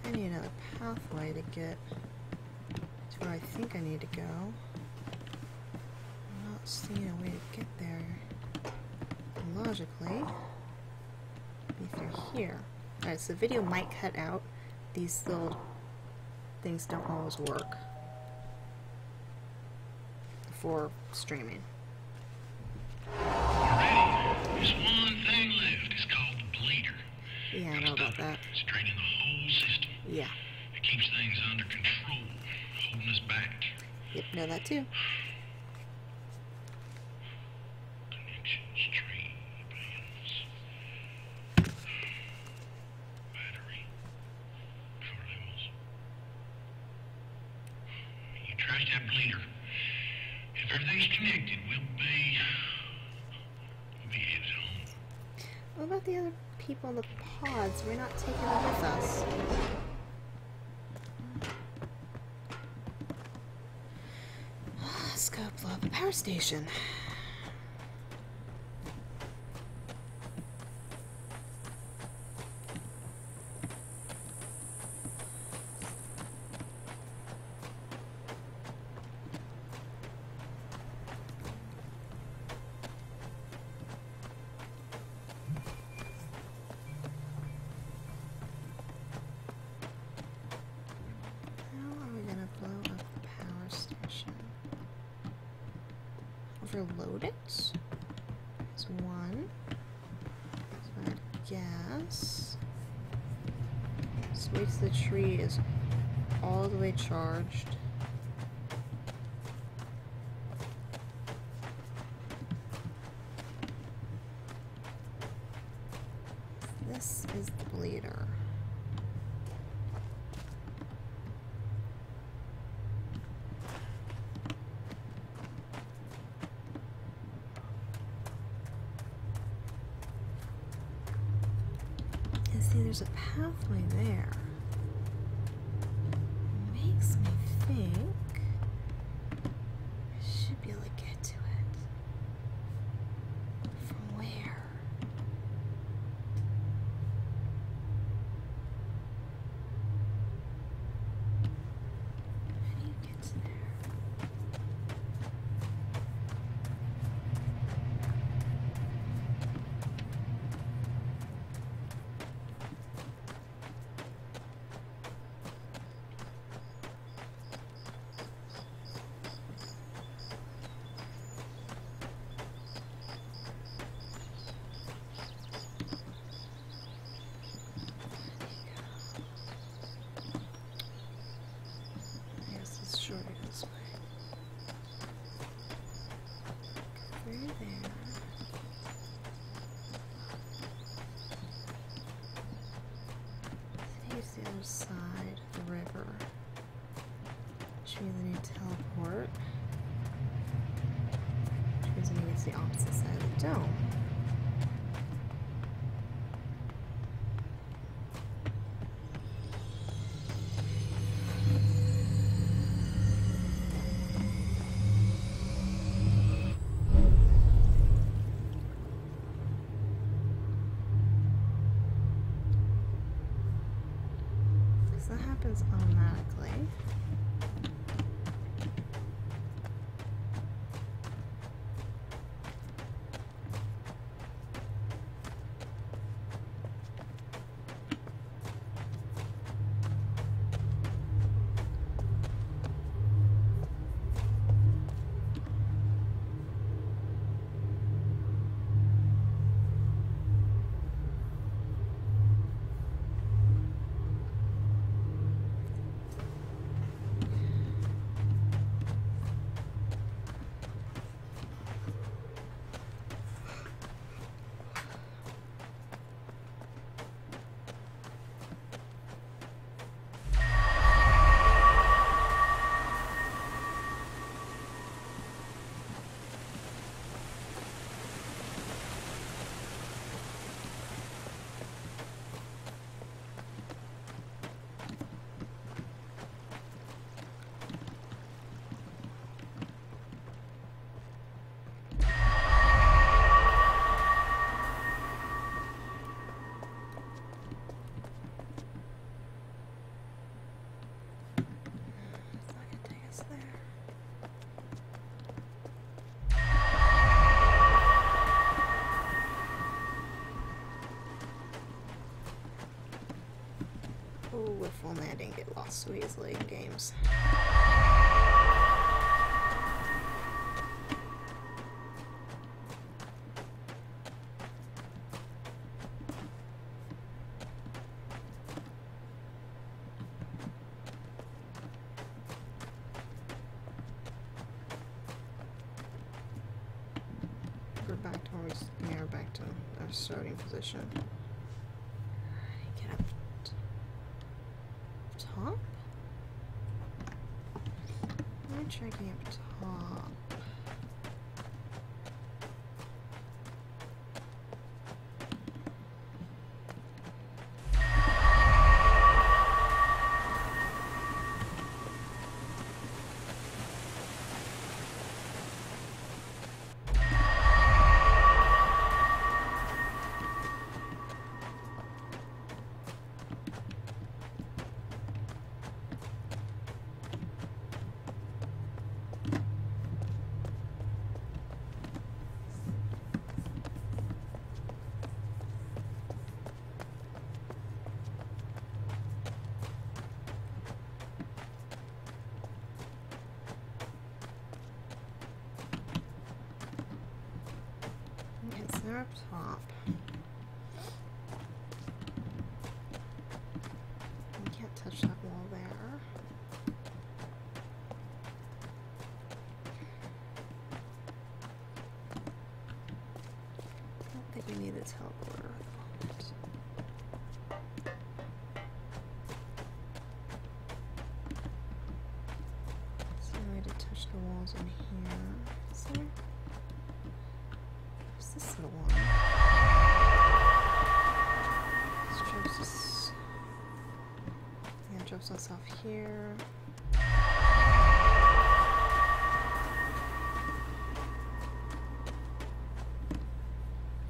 A: I need another pathway to get to where I think I need to go. Seeing a way to get there logically be through here. Alright, so the video might cut out. These little things don't always work for streaming.
B: Alrighty, there's one thing left. It's called the bleeder.
A: Yeah, I know about that.
B: Straining the whole system.
A: Yeah.
B: It keeps things under control, holding us back.
A: Yep, know that too.
B: That bleeder. If everything's connected, we'll be headed home.
A: What about the other people in the pods? We're not taking them with us. Let's go blow up a power station. overload it. There's one. So add gas. Just wait till the tree is all the way charged. This is the bleeder. And see, there's a pathway there. Makes me think I should be able to get to it. From where? How do you get to there? I guess it's shorter this way. Through there. Here's the other side of the river. Which means I need to teleport. Which means I need to the opposite side of the dome. So that happens automatically. Oh, if only I didn't get lost so easily in games. We're back to where we're back to our starting position. Get up top? I'm gonna try getting up top. they're up top. We can't touch that wall there. I don't think we need a teleporter at the moment. So I need to touch the walls in here. Is there? Where's this little one? This drops us. Yeah, it drops us off here.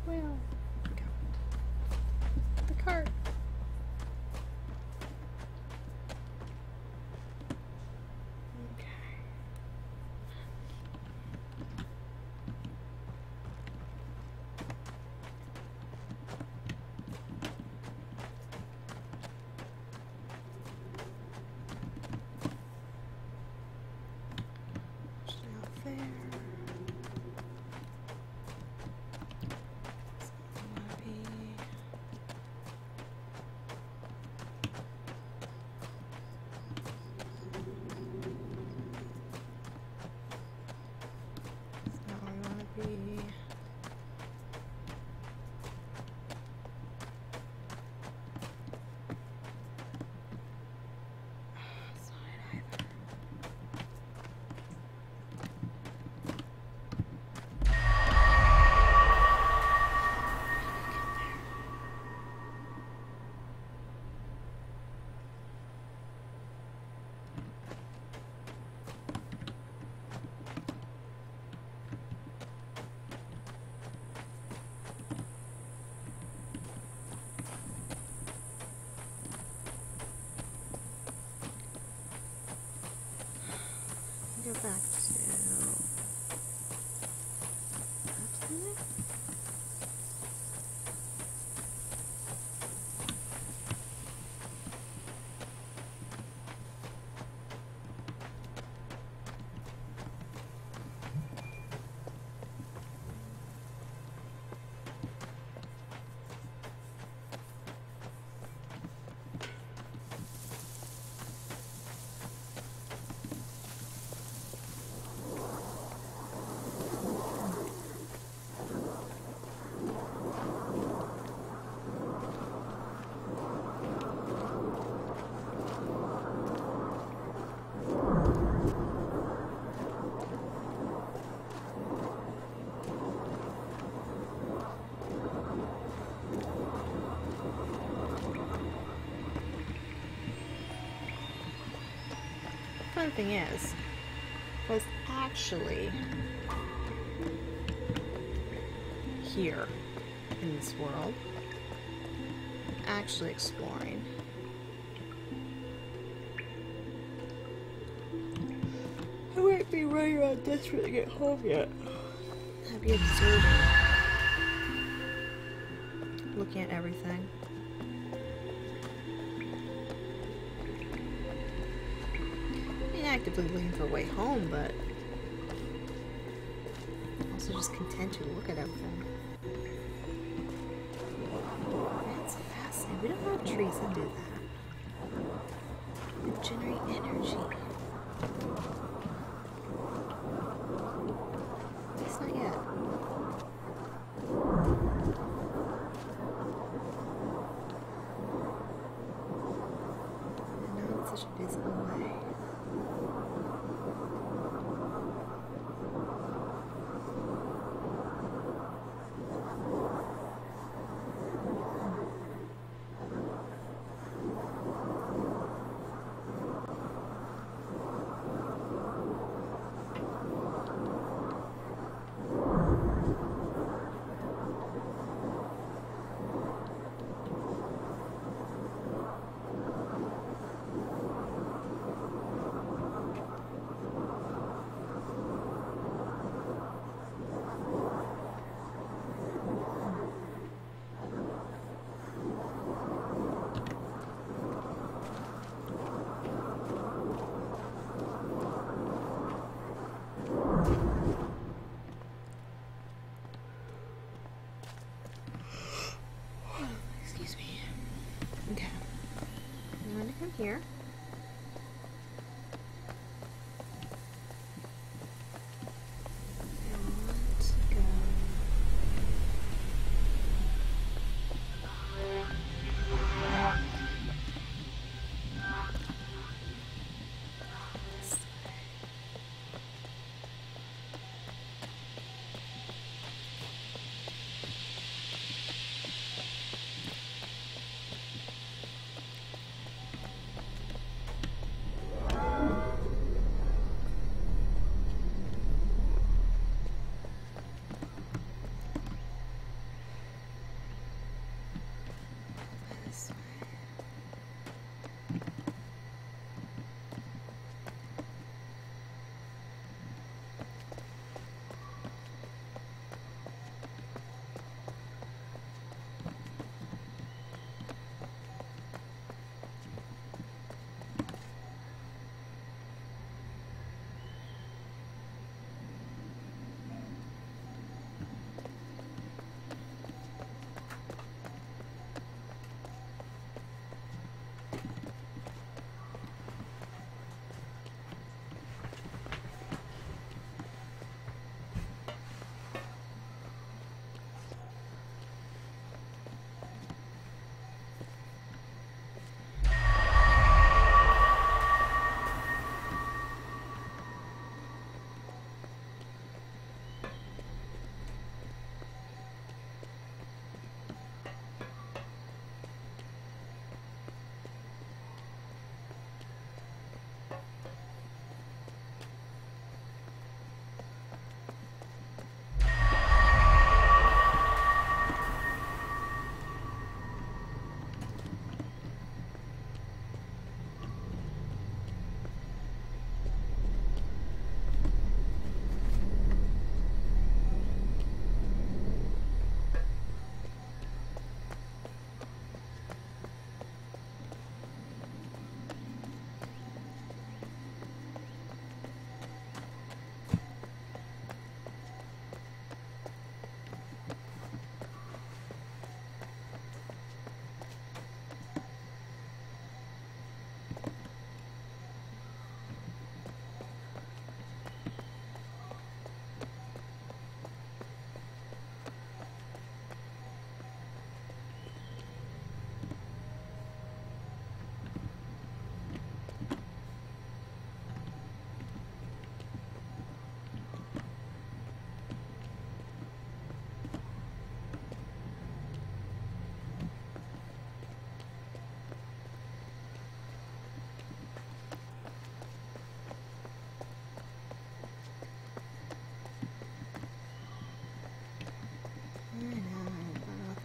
A: Well, go. The cart. Okay. Push it out there. Go back to that planet. Fun thing is, I was actually here in this world, actually exploring. I might be running around desperate to get home yet. I'd be observing, looking at everything. Actively looking for a way home, but also just content to look at everything. That's fascinating. We don't have trees that do that. They generate energy. At least not yet. And not in such a visible way. here.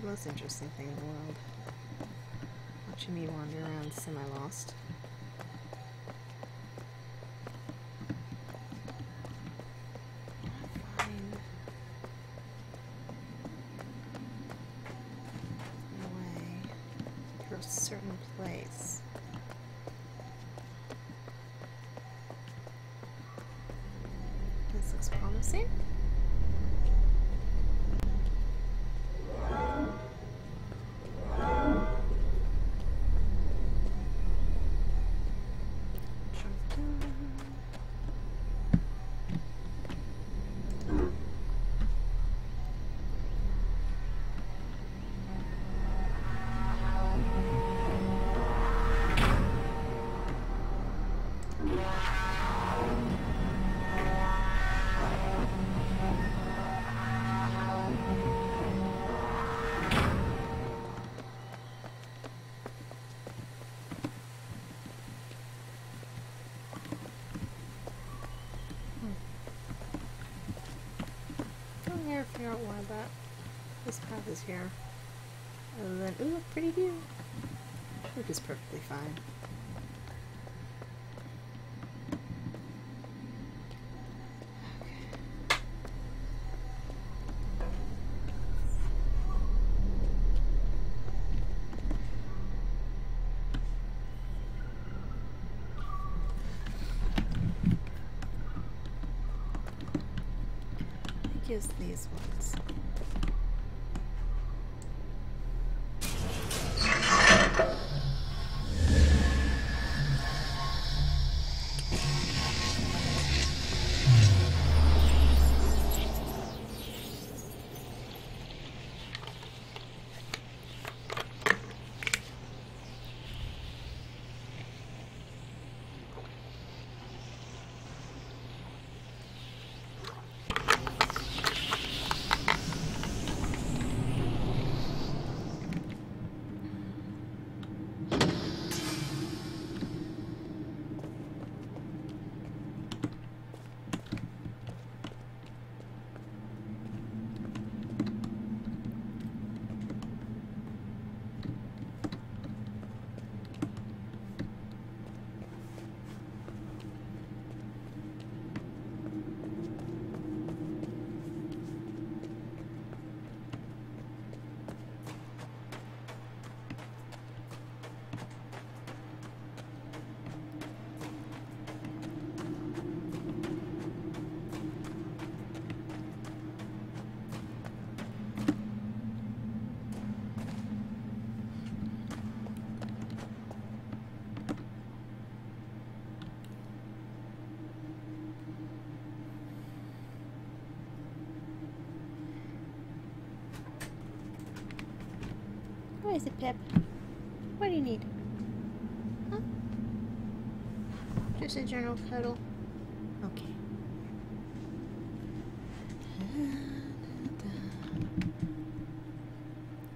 A: Most interesting thing in the world. Watching me wander around semi-lost. Find a way to a certain place. This looks promising. Figure out why this path is here. And then, ooh, pretty view. Which is perfectly fine. Use these ones. is it, Pip? What do you need? Huh? Just a general cuddle. Okay.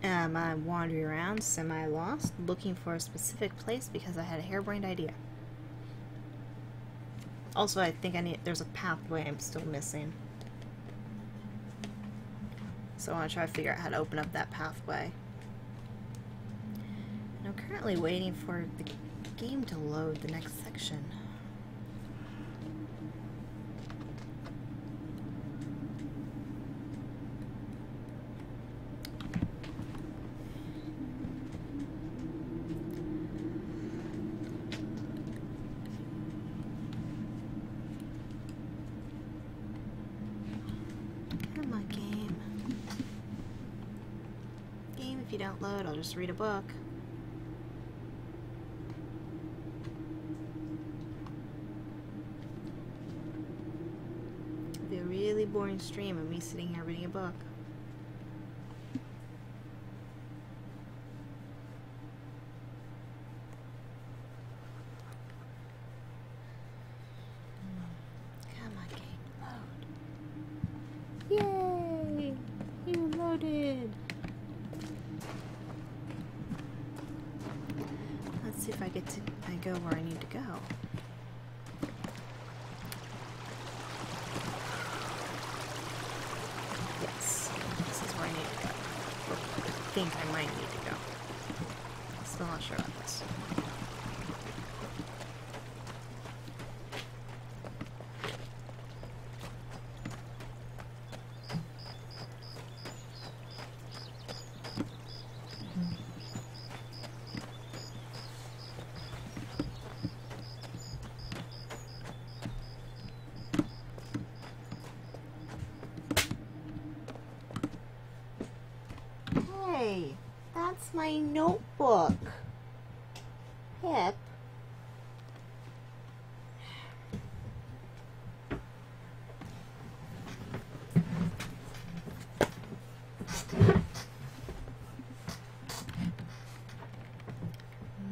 A: I'm wandering around, semi-lost, looking for a specific place because I had a harebrained idea. Also, I think there's a pathway I'm still missing. So I want to try to figure out how to open up that pathway. And I'm currently waiting for the game to load the next section. If you don't load, I'll just read a book. It'll be a really boring stream of me sitting here reading a book. Come on, game, load. Yay! You loaded! Let's see if I go where I need to go. Yes, this is where I need to go. Or I think I might need to go. Still not sure about this. Hey, that's my notebook. Pip.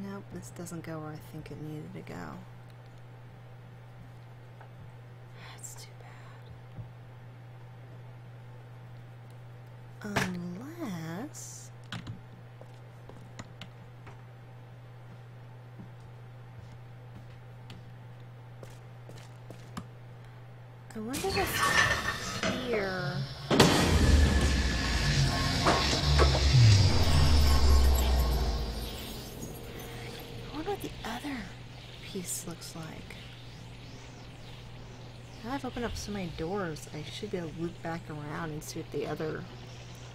A: Nope, this doesn't go where I think it needed to go. That's too bad. Unless... I wonder if it's here. I wonder what the other piece looks like. Now I've opened up so many doors, I should be able to loop back around and see what the other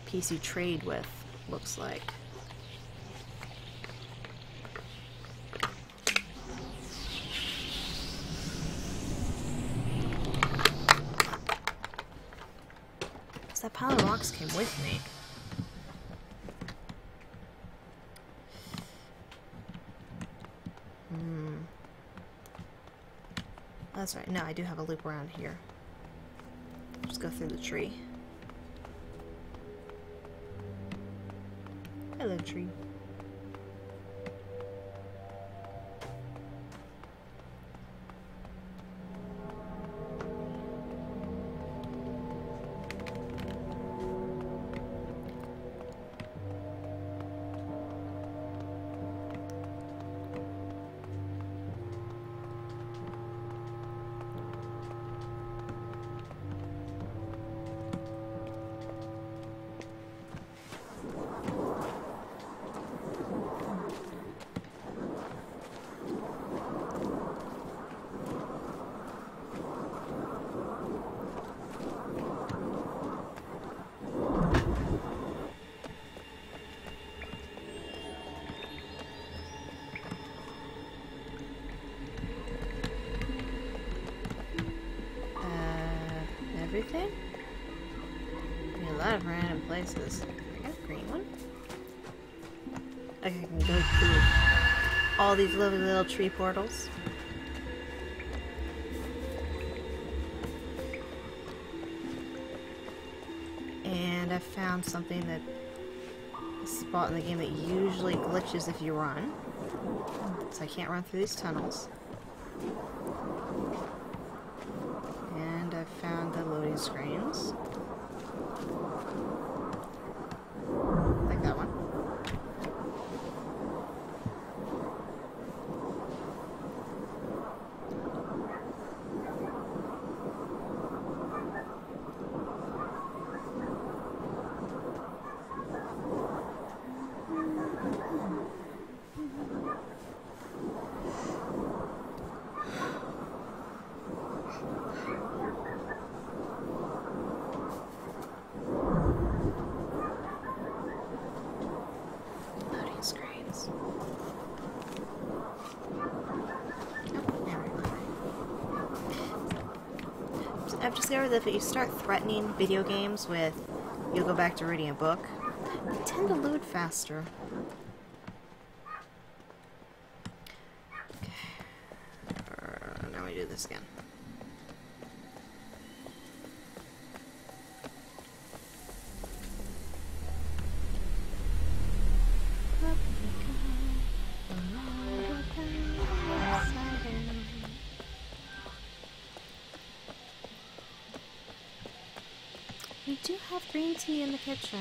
A: piece you trade with looks like. That pile of rocks came with me. That's right. No, I do have a loop around here. Just go through the tree. Hello, tree. Everything? A lot of random places. I got a green one. Okay, I can go through all these lovely little tree portals. And I found something that spot in the game that usually glitches if you run. So I can't run through these tunnels. And I've found the loading screens. Like that one. I've discovered that if you start threatening video games with you'll go back to reading a book, they tend to load faster. Okay. Now we do this again. We do have green tea in the kitchen.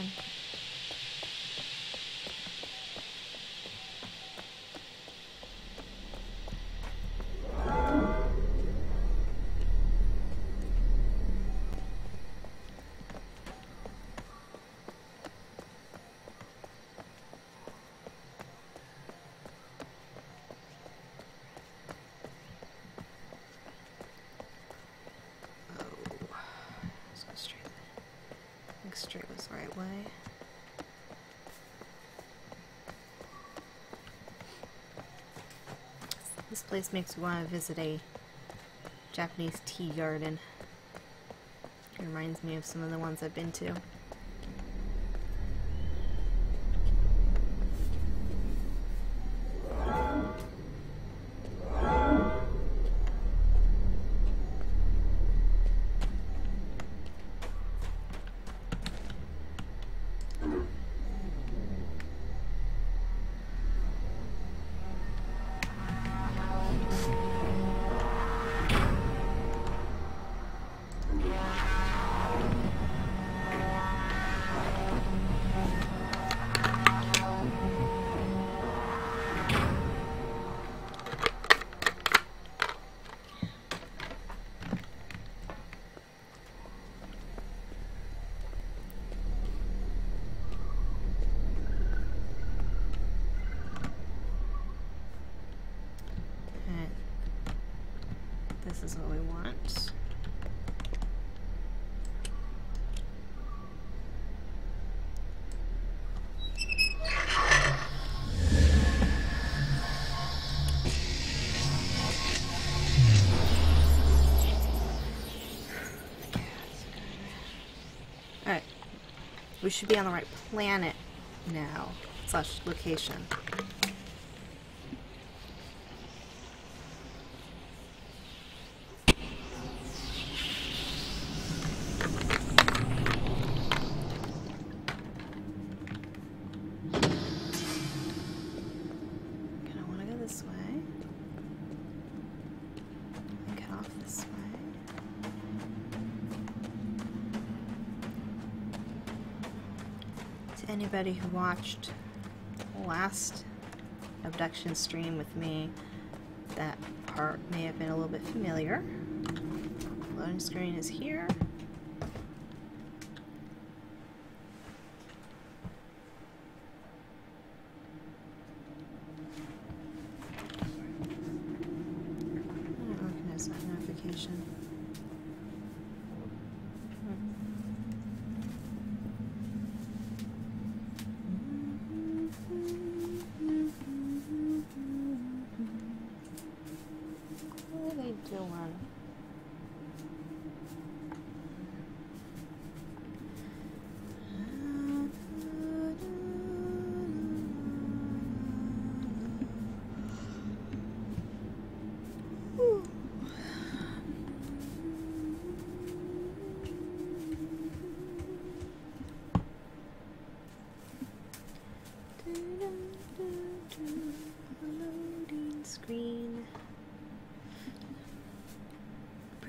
A: Straight was the right way. This place makes me want to visit a Japanese tea garden. It reminds me of some of the ones I've been to. This is what we want. Alright. We should be on the right planet now. / location. Anybody who watched the last Obduction stream with me, that part may have been a little bit familiar. Loading screen is here. I don't recognize that notification.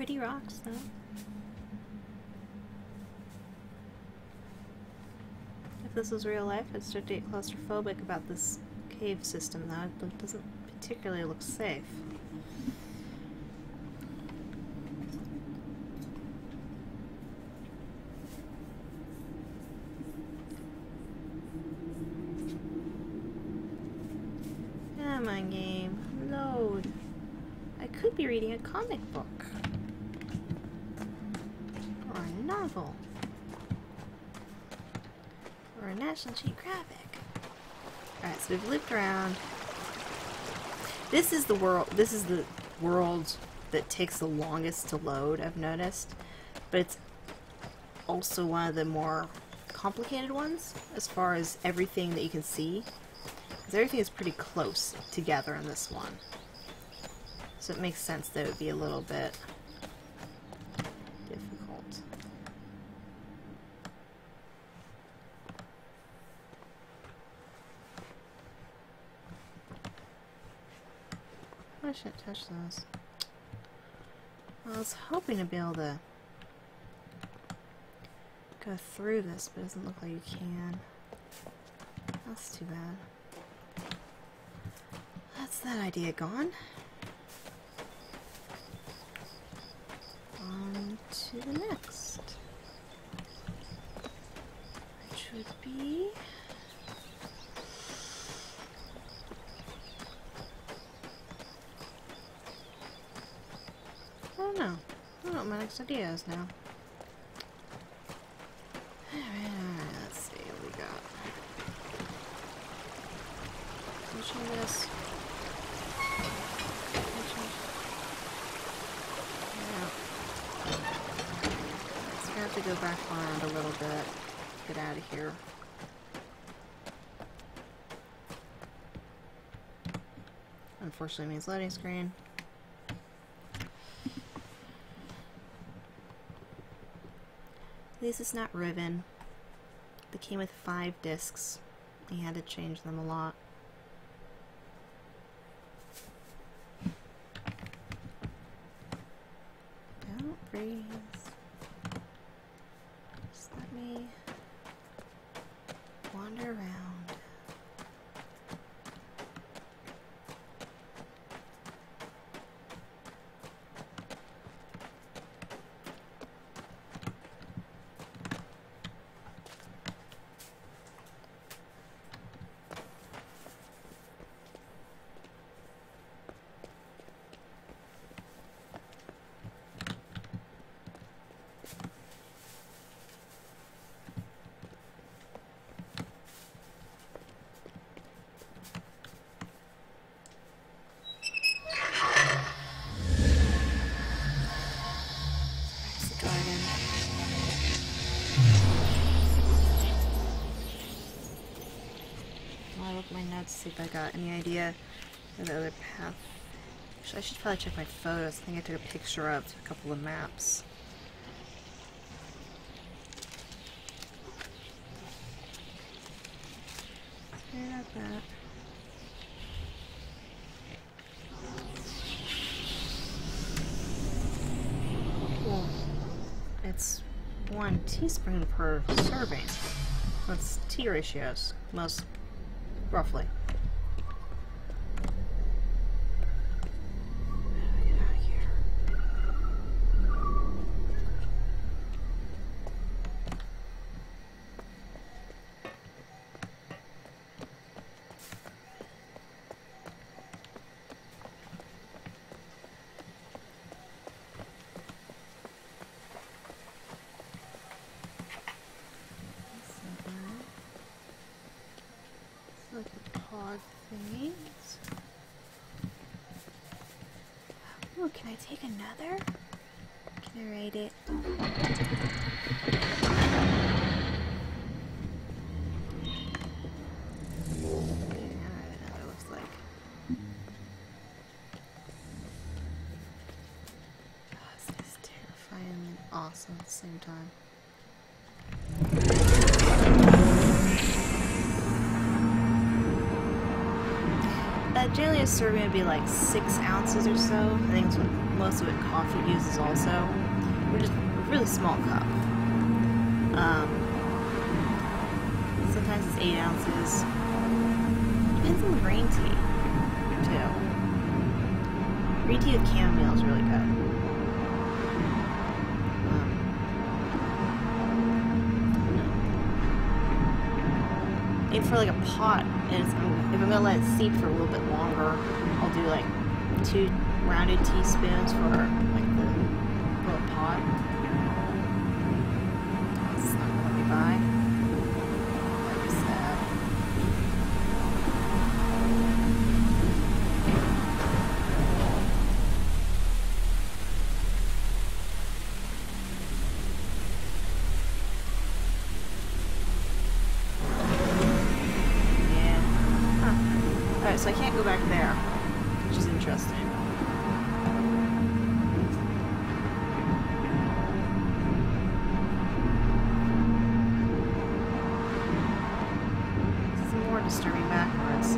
A: Pretty rocks, though. If this was real life, I'd start to get claustrophobic about this cave system, though. It doesn't particularly look safe. Come on, game. Load. I could be reading a comic book. Or a novel. Or a National Geographic. Alright, so we've looped around. This is the world that takes the longest to load, I've noticed. But it's also one of the more complicated ones as far as everything that you can see. Because everything is pretty close together in this one. So it makes sense that it would be a little bit difficult. I shouldn't touch those. Well, I was hoping to be able to go through this, but it doesn't look like you can. That's too bad. That's that idea gone. On to the next. Which would be... I don't know. I don't know what my next idea is now. Alright, let's see what we got. Pushing this. I have to go back around a little bit. Get out of here. Unfortunately means loading screen. At least it's not Riven. They came with 5 discs. You had to change them a lot. Don't freeze. Just let me wander around. My notes, see if I got any idea of the other path. Actually, I should probably check my photos. I think I took a picture of a couple of maps. Sorry about that. Cool. It's 1 teaspoon per serving. That's tea ratios, most roughly. How do I get out of here? Like the pod thingies. Oh, can I take another? Can I rate it? Okay, alright, another looks like. Oh, this is terrifying and awesome at the same time. Generally a serving would be like 6 ounces or so. I think it's what most of it coffee uses also. We're just a really small cup. Sometimes it's 8 ounces. Depends on the green tea, too. Green tea with chamomile is really good. And for like a pot, and if I'm gonna let it seep for a little bit longer, I'll do like 2 rounded teaspoons for like the little pot. It's not gonna let me buy. Like I said. So I can't go back there, which is interesting. Some more disturbing backwards.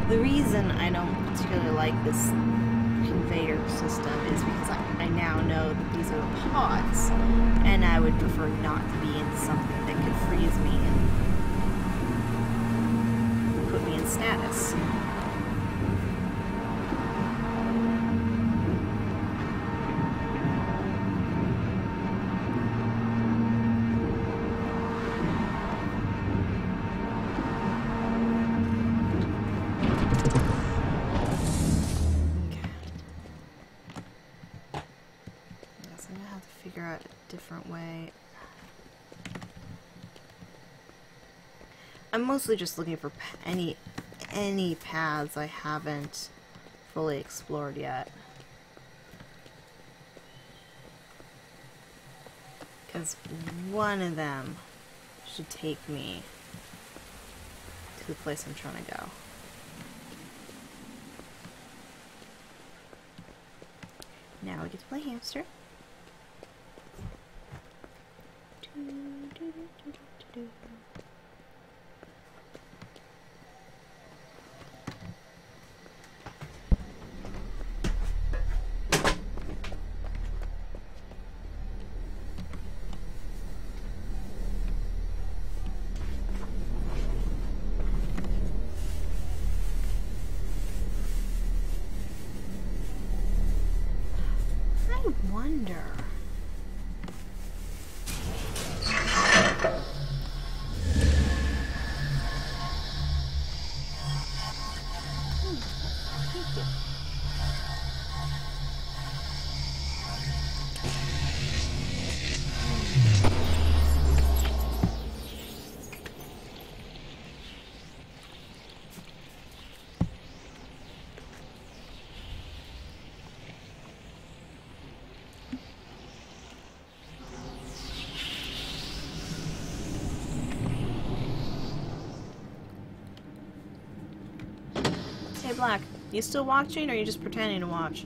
A: The reason I don't particularly like this conveyor system is because I now know that these are the pods, and I would prefer not to be in something that could freeze me and put me in status. I'm gonna have to figure out a different way. I'm mostly just looking for any paths I haven't fully explored yet. Because one of them should take me to the place I'm trying to go. Now we get to play hamster. I wonder. Thank you. Hey Black, you still watching or are you just pretending to watch?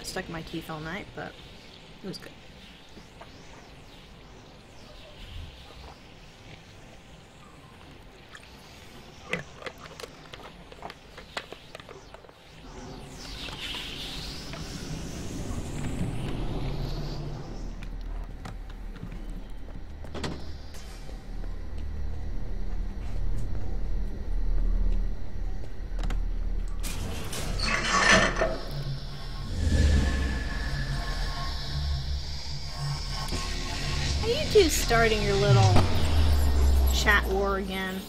A: it stuck in my teeth all night, but it was good. Are you two starting your little chat war again?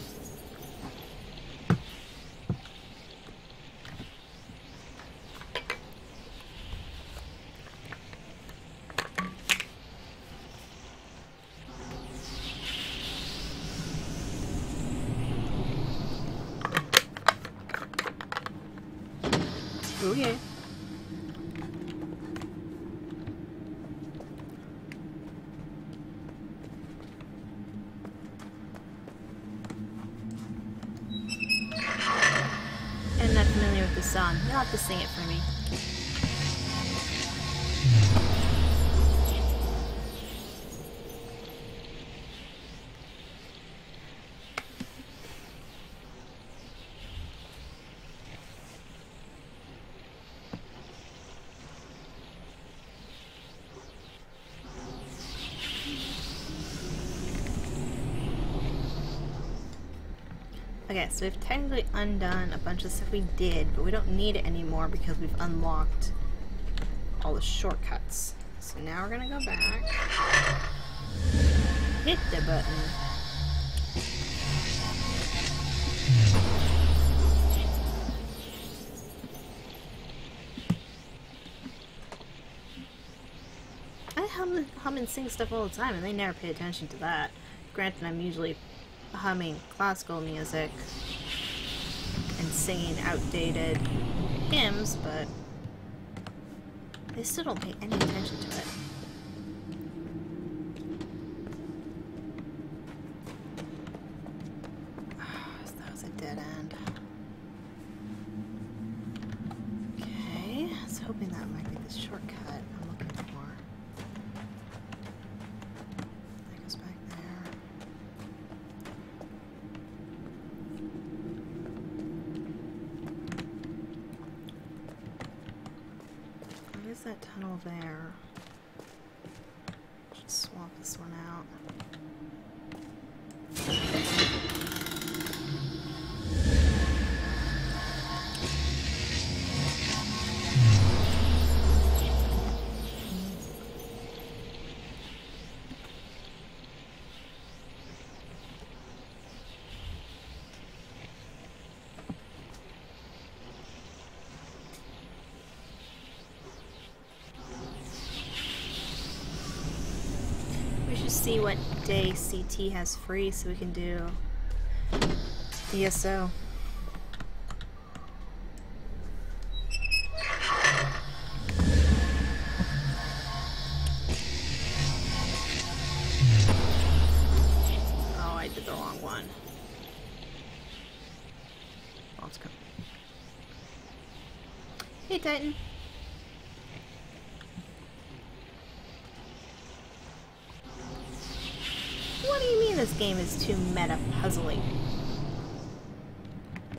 A: Oh yeah. I'm not familiar with the song. You'll have to sing it for me. Okay, so we've technically undone a bunch of stuff we did, but we don't need it anymore because we've unlocked all the shortcuts. So now we're gonna go back, hit the button, I hum and sing stuff all the time and they never pay attention to that. Granted, I'm usually humming classical music and singing outdated hymns, but they still don't pay any attention to it. So that was a dead end. Okay, I was hoping that might be the shortcut I'm looking for. That goes back there. There's that tunnel there. Should swap this one out. See what day CT has free so we can do ESO. Oh, I did the wrong one. Let's go. Hey, Titan. What do you mean this game is too meta puzzly?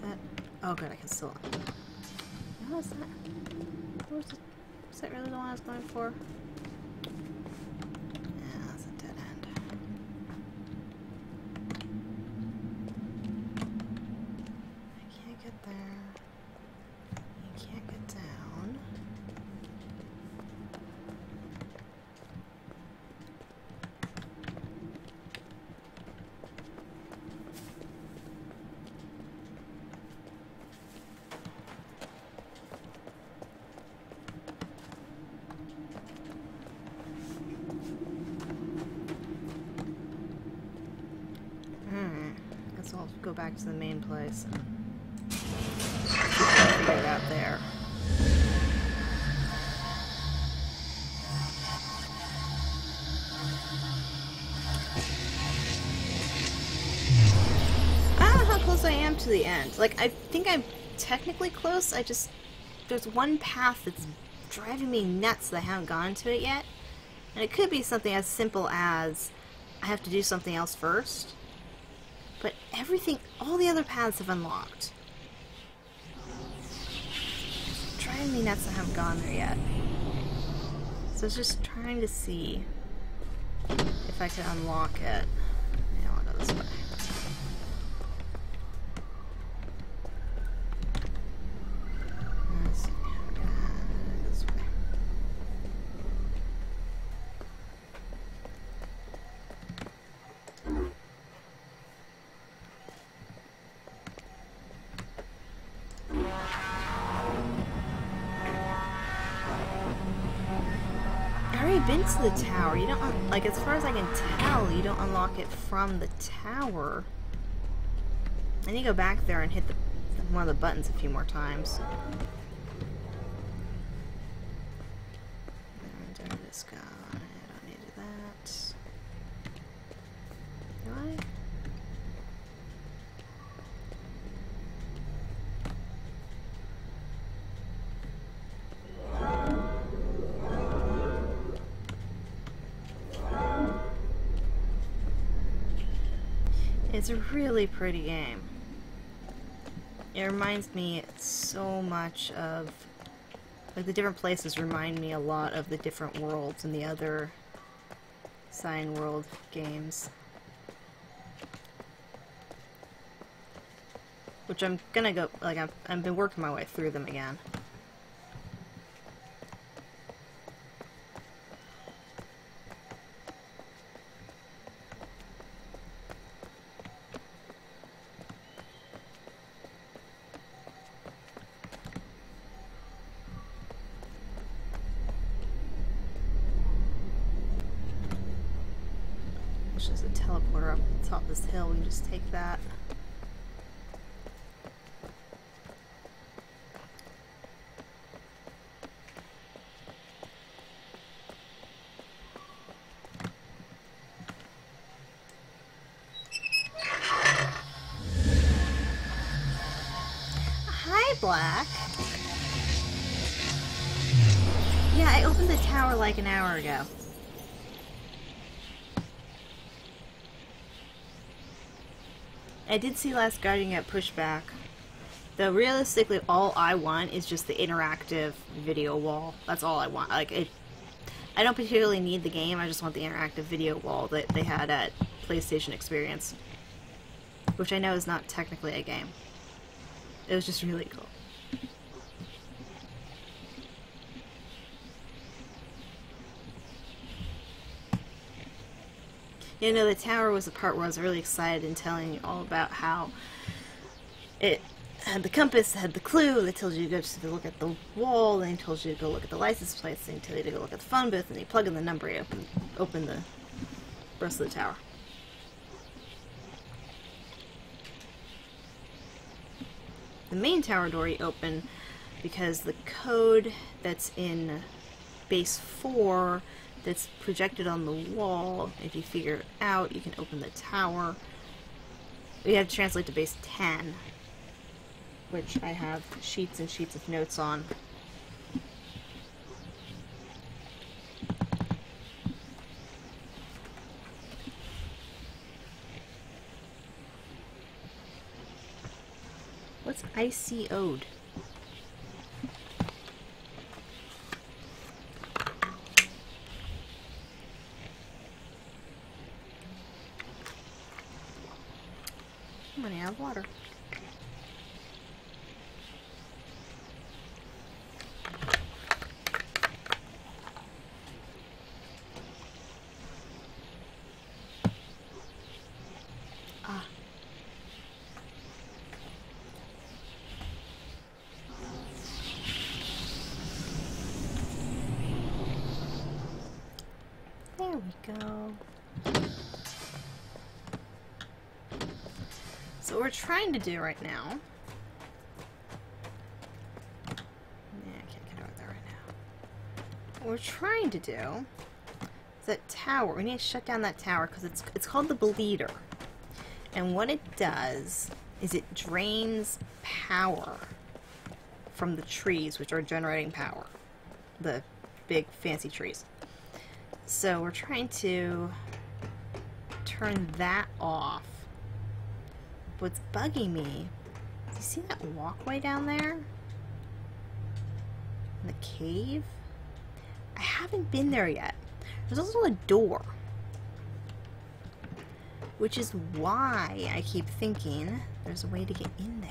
A: That, oh good, I can still. What was that? Was that really the one I was going for? Yeah, that's a dead end. I can't get there. You can't get down. Guess I'll go back to the main place and figure it out there. I don't know how close I am to the end. Like, I think I'm technically close, there's one path that's driving me nuts that I haven't gone to it yet. And it could be something as simple as I have to do something else first. But everything, all the other paths have unlocked. It's driving me nuts that I haven't gone there yet. So I was just trying to see if I could unlock it. Yeah, I'll go this way. Let's see. This way. I've already been to the tower. You don't, like, as far as I can tell, you don't unlock it from the tower. I need to go back there and hit one of the buttons a few more times. Turn this guy. I don't need to do that. Do I? It's a really pretty game. It reminds me so much of, like, the different places remind me a lot of the different worlds in the other Cyan World games. Which I'm gonna go, like, I've been working my way through them again. There's a teleporter up the top of this hill. We can just take that. Hi, Black. Yeah, I opened the tower like an hour ago. I did see Last Guardian get pushed back. Though realistically, all I want is just the interactive video wall. That's all I want. Like, I don't particularly need the game, I just want the interactive video wall that they had at PlayStation Experience. Which I know is not technically a game. It was just really cool. You know, the tower was the part where I was really excited and telling you all about how it had the compass, had the clue, they told you to go to look at the wall, then they told you to go look at the license plates, then they told you to go look at the phone booth, and you plug in the number, you open the rest of the tower. The main tower door you open because the code that's in base 4 that's projected on the wall, if you figure it out, you can open the tower. You have to translate to base 10, which I have sheets and sheets of notes on. What's ICO'd? I'm running out of water. Ah. There we go. So what we're trying to do right now... Yeah, I can't get over there right now. What we're trying to do is that tower. We need to shut down that tower because it's called the bleeder. And what it does is it drains power from the trees which are generating power. the big fancy trees. So we're trying to turn that off. What's bugging me, do you see that walkway down there? In the cave? I haven't been there yet. There's also a door. Which is why I keep thinking there's a way to get in there.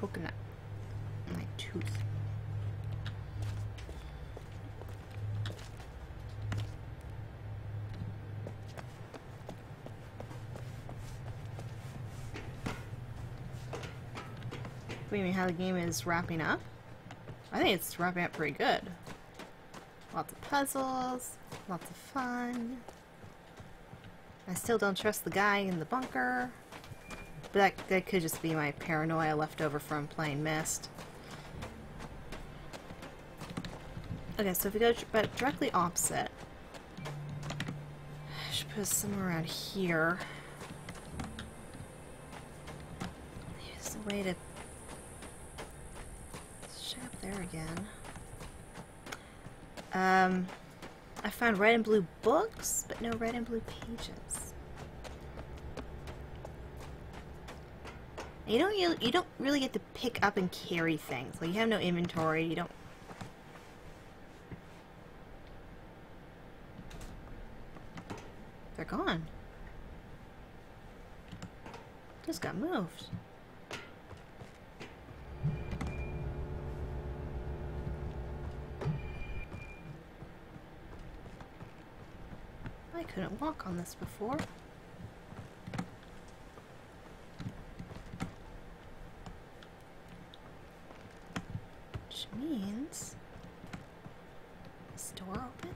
A: Coconut in my tooth. What do you mean, how the game is wrapping up? I think it's wrapping up pretty good. Lots of puzzles, lots of fun. I still don't trust the guy in the bunker. But that could just be my paranoia left over from playing Myst. Okay, so if we go directly opposite, I should put it somewhere around here. There's a way to check up there again. I found red and blue books, but no red and blue pages. You don't really get to pick up and carry things. Like, you have no inventory. You don't. They're gone. Just got moved. I couldn't walk on this before. Which means... Is the door open?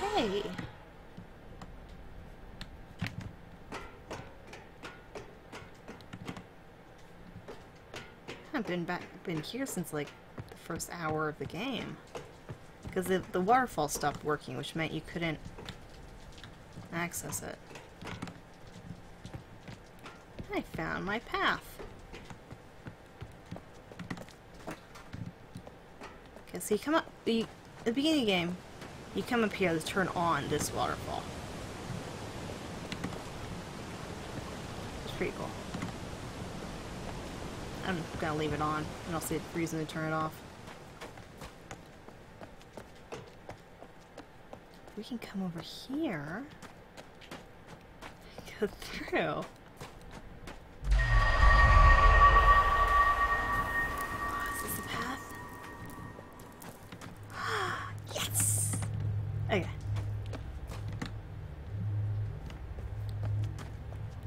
A: Hey! I've been here since like the first hour of the game. Because the waterfall stopped working, which meant you couldn't access it. I found my path. Okay, so you come up, at the beginning of the game, you come up here to turn on this waterfall. It's pretty cool. I'm gonna leave it on. I don't see a reason to turn it off. We can come over here. Go through. Is this the path? Yes! Okay.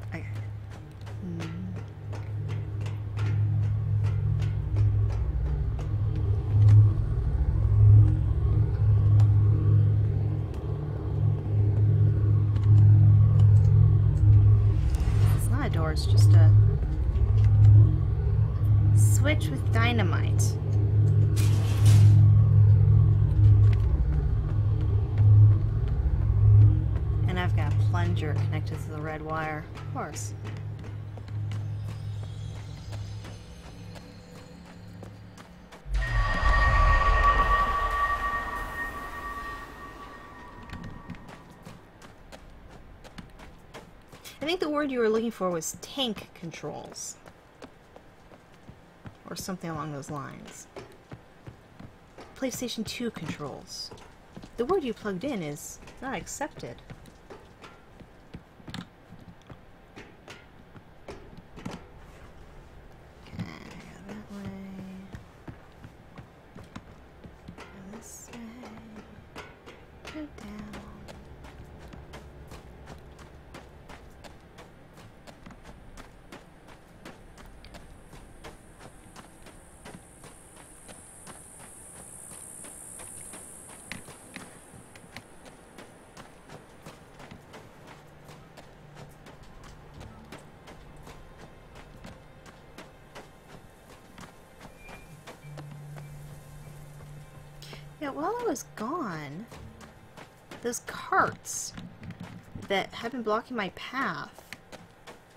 A: Okay. It's not a door, it's just a switch with dynamite. And I've got a plunger connected to the red wire, of course. I think the word you were looking for was tank controls. Or something along those lines. PlayStation 2 controls. The word you plugged in is not accepted. Okay, go that way. Go this way. Go down. Yeah, while I was gone, those carts that have been blocking my path.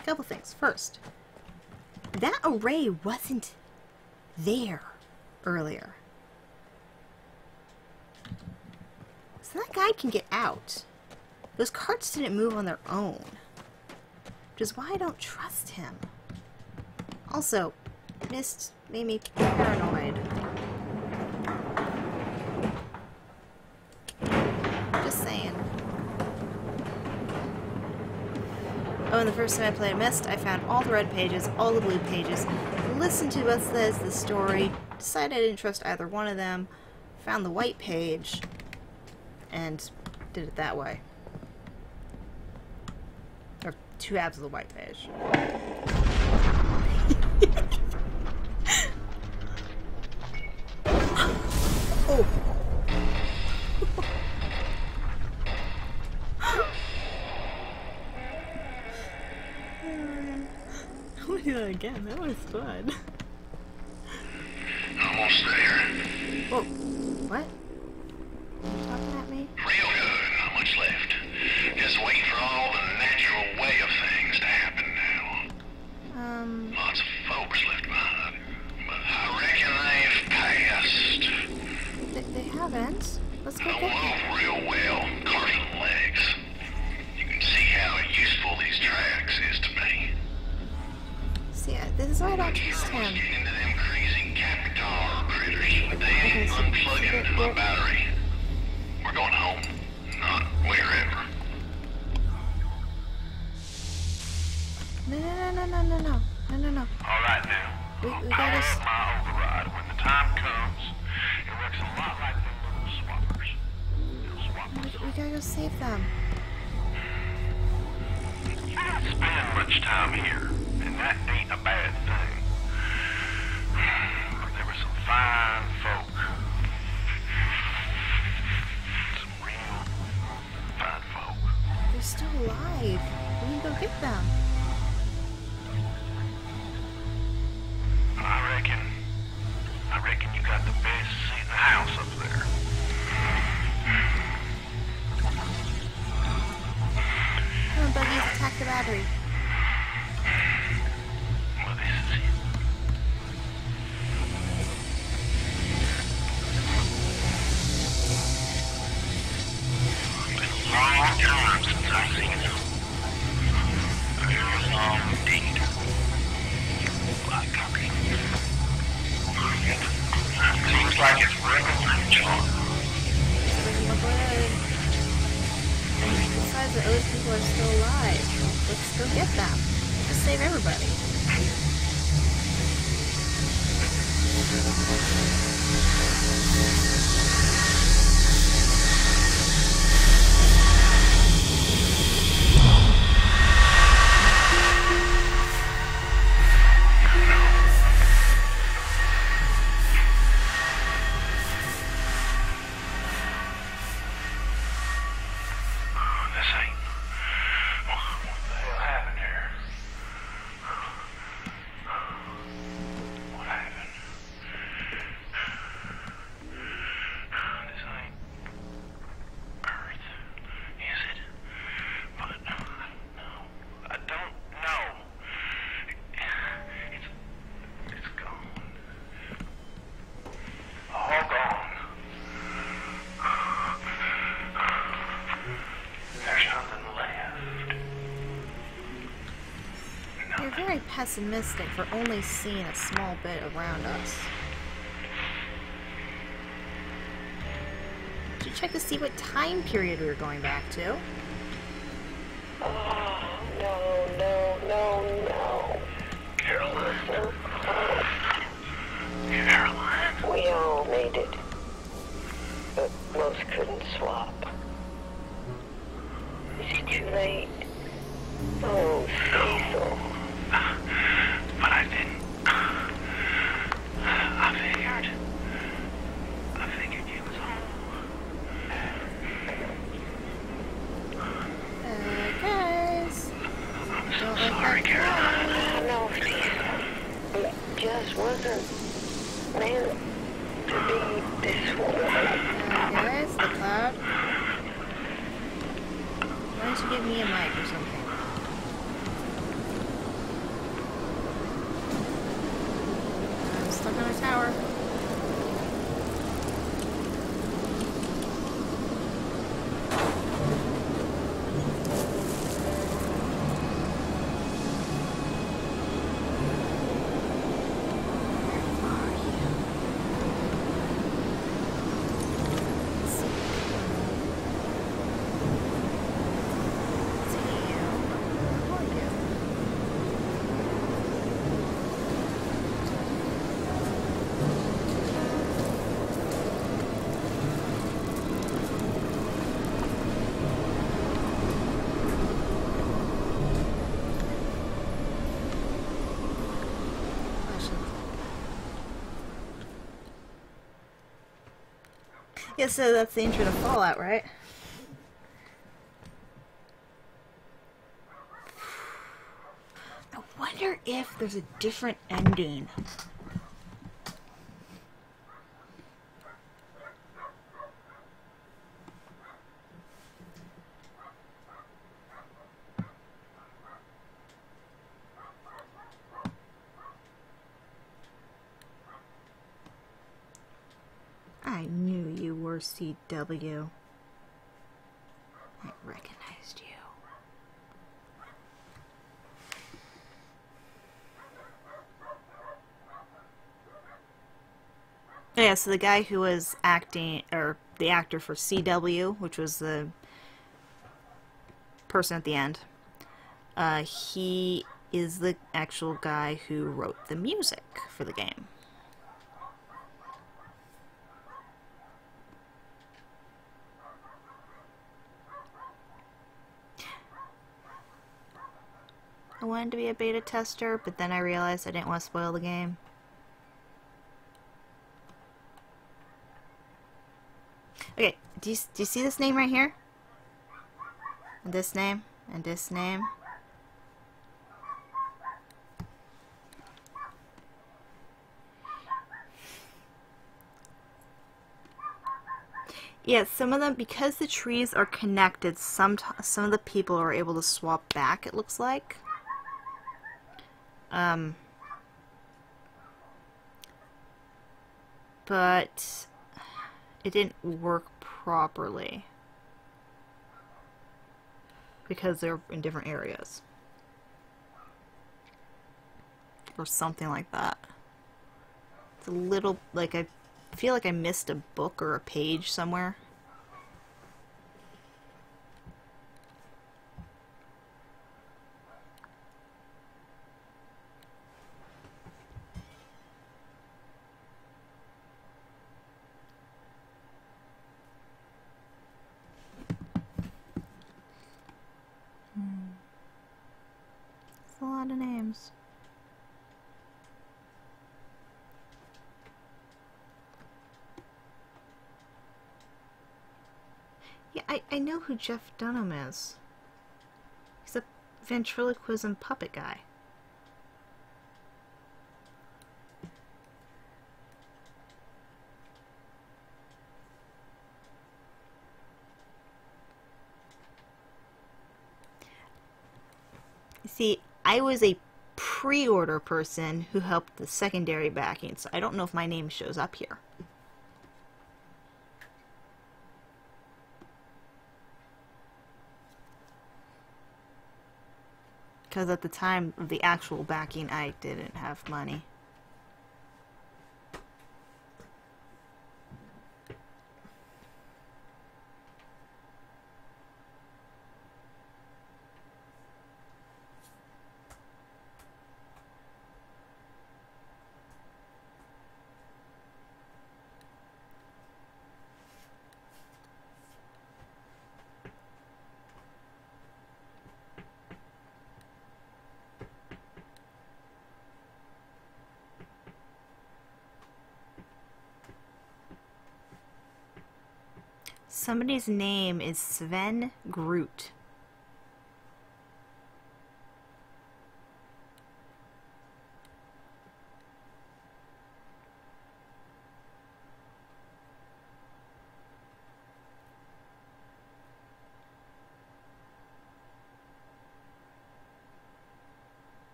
A: A couple things. First, that array wasn't there earlier. So that guy can get out. Those carts didn't move on their own. Which is why I don't trust him. Also, Mist made me paranoid. Just saying. Oh, and the first time I played Mist, I found all the red pages, all the blue pages, listened to what says the story, decided I didn't trust either one of them, found the white page, and did it that way. Or 2 halves of the white page. Oh! I'm gonna do that again. That was fun.
B: Almost there.
A: Whoa. What? Are you talking at me?
B: Real good. Not much left. Just waiting for all the natural way of things to happen now. Lots of folks left behind. But I reckon they've passed.
A: They haven't. Let's go
B: I
A: get them.
B: love real well. Cars and legs. You can see how useful these tracks is to me.
A: See, this is why I don't trust
B: Sure was
A: him.
B: getting into them crazy Capitar critters, but they ain't unplugging my battery. We're going home, not wherever.
A: No.
C: All right now.
A: We
C: I'll
A: gotta
C: power up my override. When the time comes, it works a lot like them little swappers.
A: We gotta go save them.
C: You don't spend much time here, and that ain't a bad thing. But there were some fine folk. Some real fine folk.
A: They're still alive. We can go get them.
C: I reckon you got the best seat in the house up there.
A: Come on, buggies, attack the battery.
C: Well, this is it. Been a long time since I've seen them. Very long indeed. BlackhOleFlare. Seems like it's regular charm.
A: Bring more blood. Besides, the other people are still alive. Let's go get them. Just save everybody. Very pessimistic for only seeing a small bit around us. Did you check to see what time period we were going back to?
D: Oh, no.
C: Caroline. Caroline.
D: We all made it. But most couldn't swap. Is it too late? Oh, Cecil.
C: But I didn't. I figured you was home.
A: Guys.
C: I'm so
A: Don't let
C: sorry,
A: that
C: Caroline.
D: I know, Cecil. It just wasn't meant to be this way.
A: Guys, the cloud. Why don't you give me a mic or something? I'm stuck on a tower. Yeah, so that's the intro to Fallout, right? I wonder if there's a different ending. I knew you were CW. I recognized you. Yeah, so the guy who was acting, or the actor for CW, which was the person at the end, he is the actual guy who wrote the music for the game. I wanted to be a beta tester, but then I realized I didn't want to spoil the game. Okay, do you see this name right here? And this name? And this name? Yeah, some of them, because the trees are connected, some of the people are able to swap back, it looks like. But it didn't work properly because they're in different areas or something like that. It's a little, like, I feel like I missed a book or a page somewhere. It's a lot of names. Yeah, I know who Jeff Dunham is. He's a ventriloquism puppet guy. See, I was a pre-order person who helped the secondary backing, so I don't know if my name shows up here. Because at the time of the actual backing, I didn't have money. Somebody's name is Sven Groot.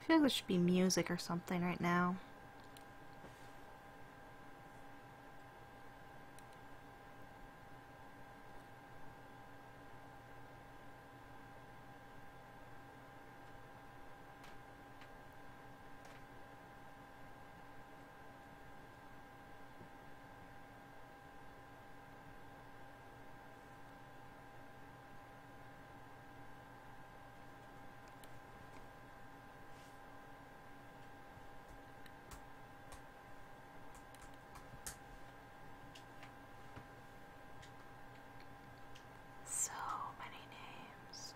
A: I feel like there should be music or something right now. So many names.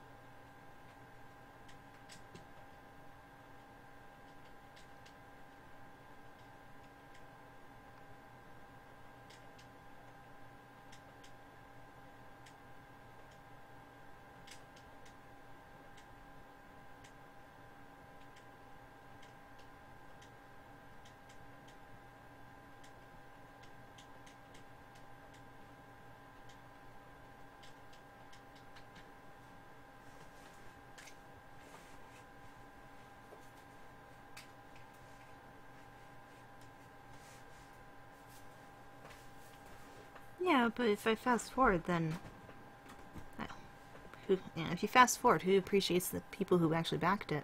A: Yeah, but if I fast forward, then who? You know, if you fast forward, who appreciates the people who actually backed it?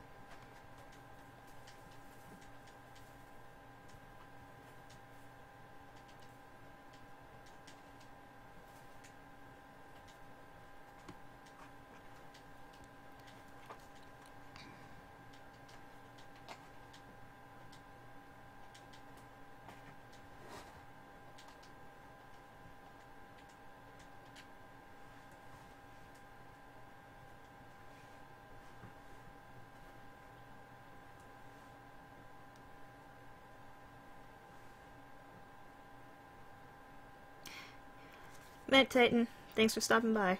A: Matt Titan, thanks for stopping by.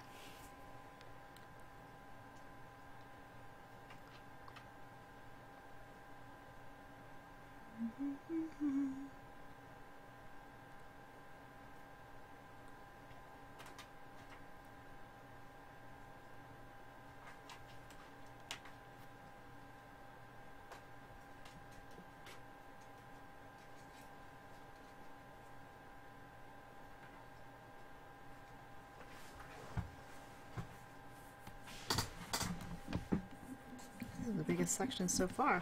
A: This is the biggest section so far.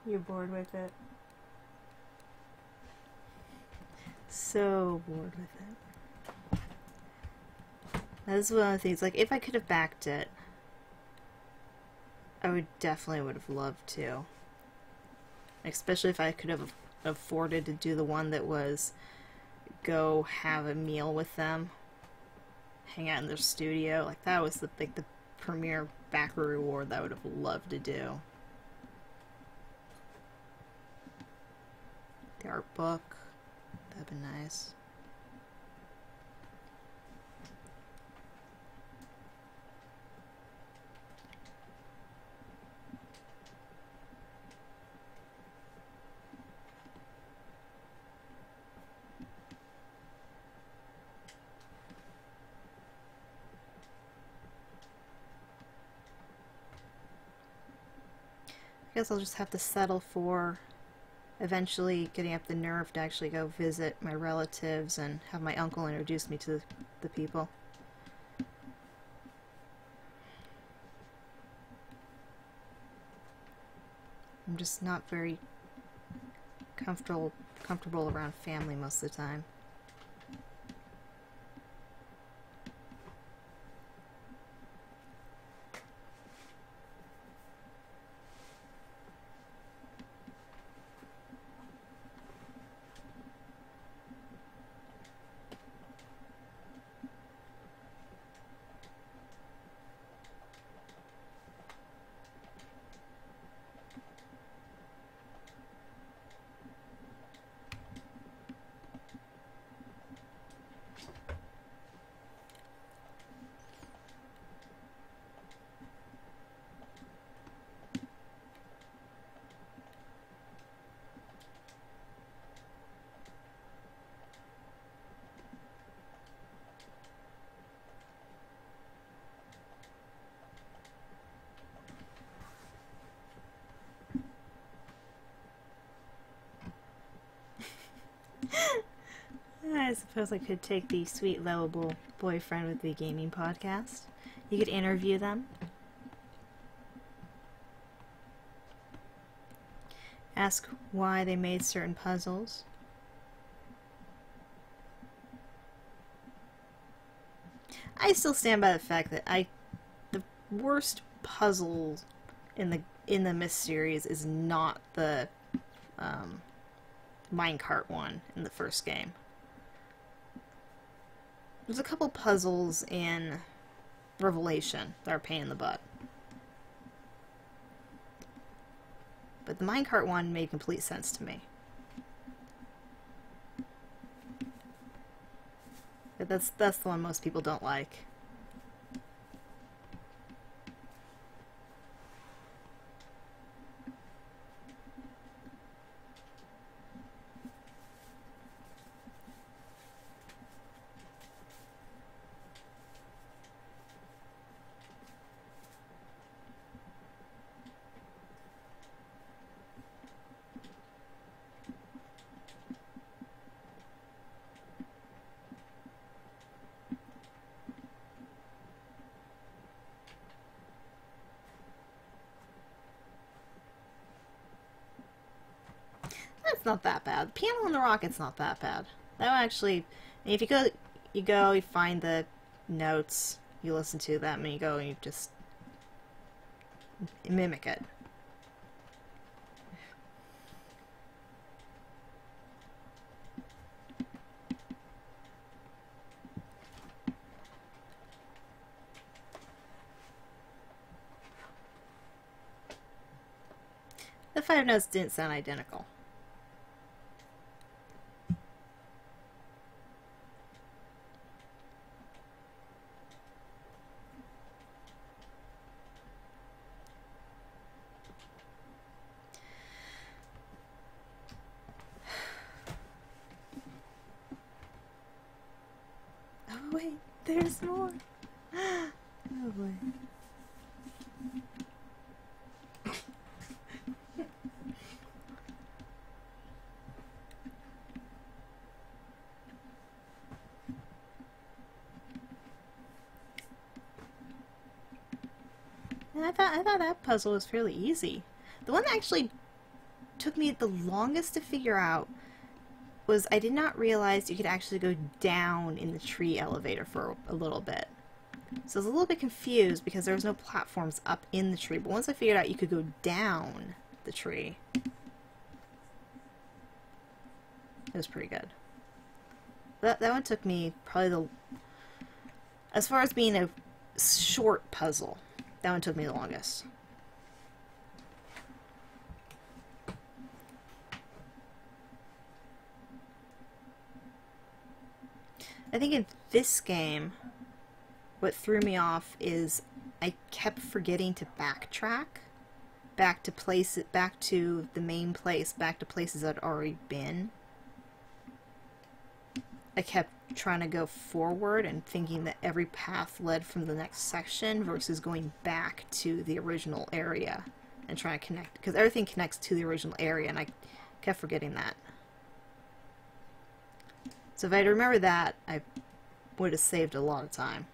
A: You're bored with it. So bored with it. That's one of the things, like, if I could have backed it, I would have loved to. Especially if I could have afforded to do the one that was go have a meal with them, hang out in their studio. Like, that was the premier backer reward that I would have loved to do. The art book, that'd be nice. I guess I'll just have to settle for eventually getting up the nerve to actually go visit my relatives and have my uncle introduce me to the people. I'm just not very comfortable around family most of the time. I suppose I could take the sweet, lovable boyfriend with the gaming podcast. You could interview them. Ask why they made certain puzzles. I still stand by the fact that the worst puzzle in the Myst series is not the minecart one in the first game. There's a couple puzzles in Revelation that are a pain in the butt. But the minecart one made complete sense to me. But that's the one most people don't like. That's not that bad. Piano on the Rocket's not that bad. That one actually, if you find the notes, you listen to them, and you just mimic it. The 5 notes didn't sound identical. Oh wait, there's more. Oh boy. And I thought that puzzle was fairly easy. The one that actually took me the longest to figure out was I did not realize you could actually go down in the tree elevator for a little bit. So I was a little bit confused because there was no platforms up in the tree, but once I figured out you could go down the tree, it was pretty good. That one took me probably as far as being a short puzzle, that one took me the longest. I think in this game, what threw me off is I kept forgetting to backtrack back to the main place, back to places I'd already been. I kept trying to go forward and thinking that every path led from the next section versus going back to the original area and trying to connect, because everything connects to the original area, and I kept forgetting that. So if I'd remembered that, I would have saved a lot of time.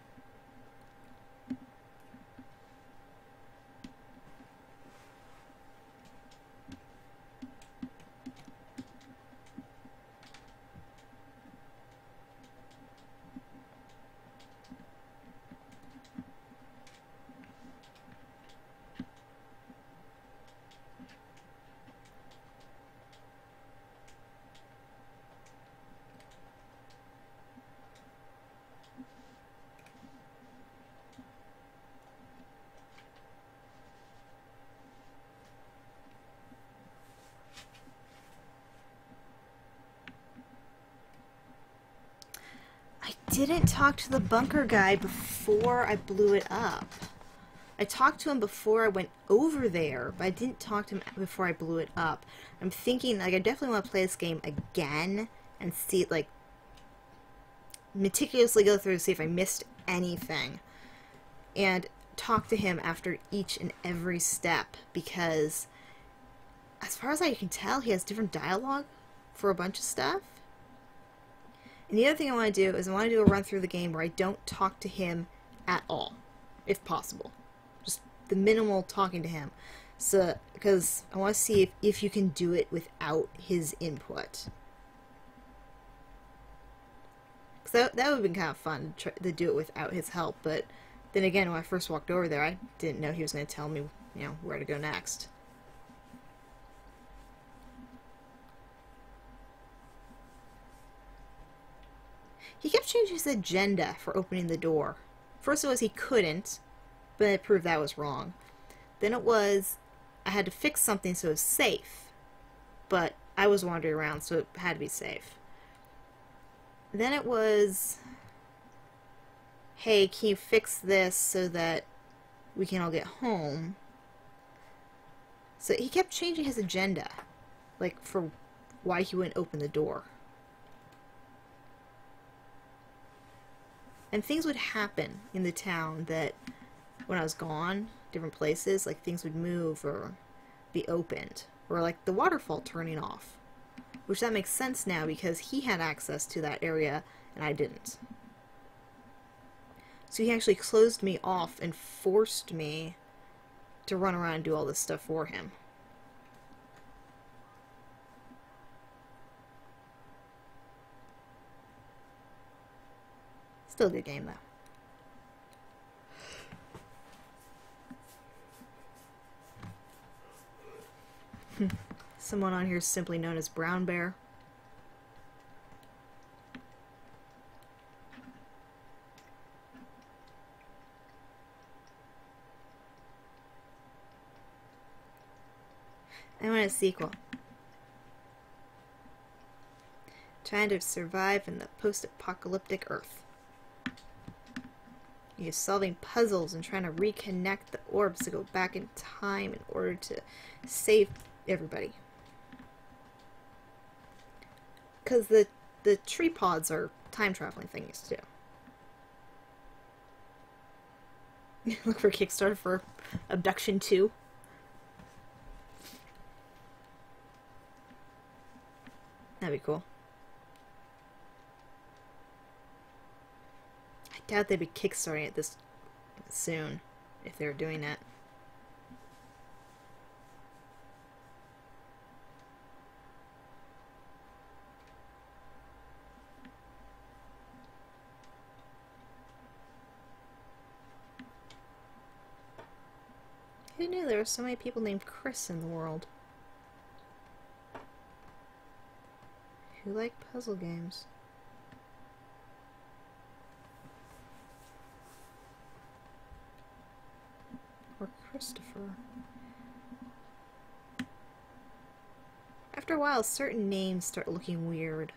A: Didn't talk to the bunker guy before I blew it up. I talked to him before I went over there, but I didn't talk to him before I blew it up. I'm thinking, like, I definitely want to play this game again and see, like, meticulously go through to see if I missed anything. And talk to him after each and every step, because as far as I can tell, he has different dialogue for a bunch of stuff. And the other thing I want to do is I want to do a run through the game where I don't talk to him at all, if possible. Just the minimal talking to him. So, because I want to see if you can do it without his input. Because that would have been kind of fun to do it without his help. But then again, when I first walked over there, I didn't know he was going to tell me, you know, where to go next. He kept changing his agenda for opening the door. First it was he couldn't, but it proved that was wrong. Then it was I had to fix something so it was safe, but I was wandering around, so it had to be safe. Then it was, hey, can you fix this so that we can all get home? So he kept changing his agenda, like for why he wouldn't open the door. And things would happen in the town that when I was gone, different places, like things would move or be opened. Or like the waterfall turning off. Which that makes sense now because he had access to that area and I didn't. So he actually closed me off and forced me to run around and do all this stuff for him. Still a good game, though. Someone on here is simply known as Brown Bear. I want a sequel. Trying to survive in the post-apocalyptic Earth. You're solving puzzles and trying to reconnect the orbs to go back in time in order to save everybody. Because the tree pods are time-traveling thingies, too. Look for Kickstarter for Abduction 2. That'd be cool. I doubt they'd be kickstarting it this soon, if they were doing that. Who knew there were so many people named Chris in the world? Who like puzzle games? Or Christopher. After a while, certain names start looking weird.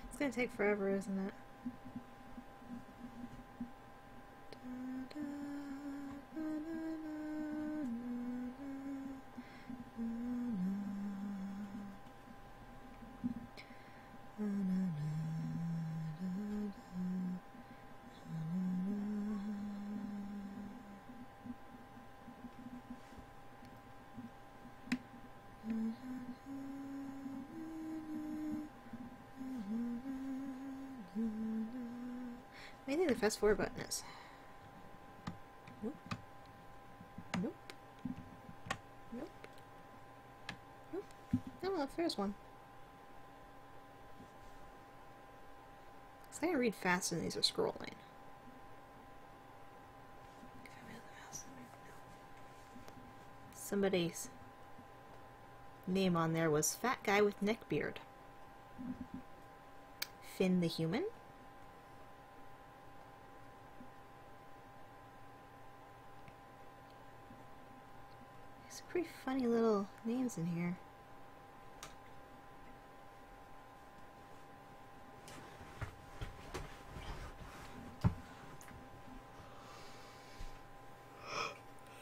A: It's gonna take forever, isn't it? I think the fast forward button is. Nope. Nope. Nope. Nope. Oh well, there's one. So I can read fast and these are scrolling. Somebody's name on there was Fat Guy with Neckbeard. Finn the Human? There's pretty funny little names in here.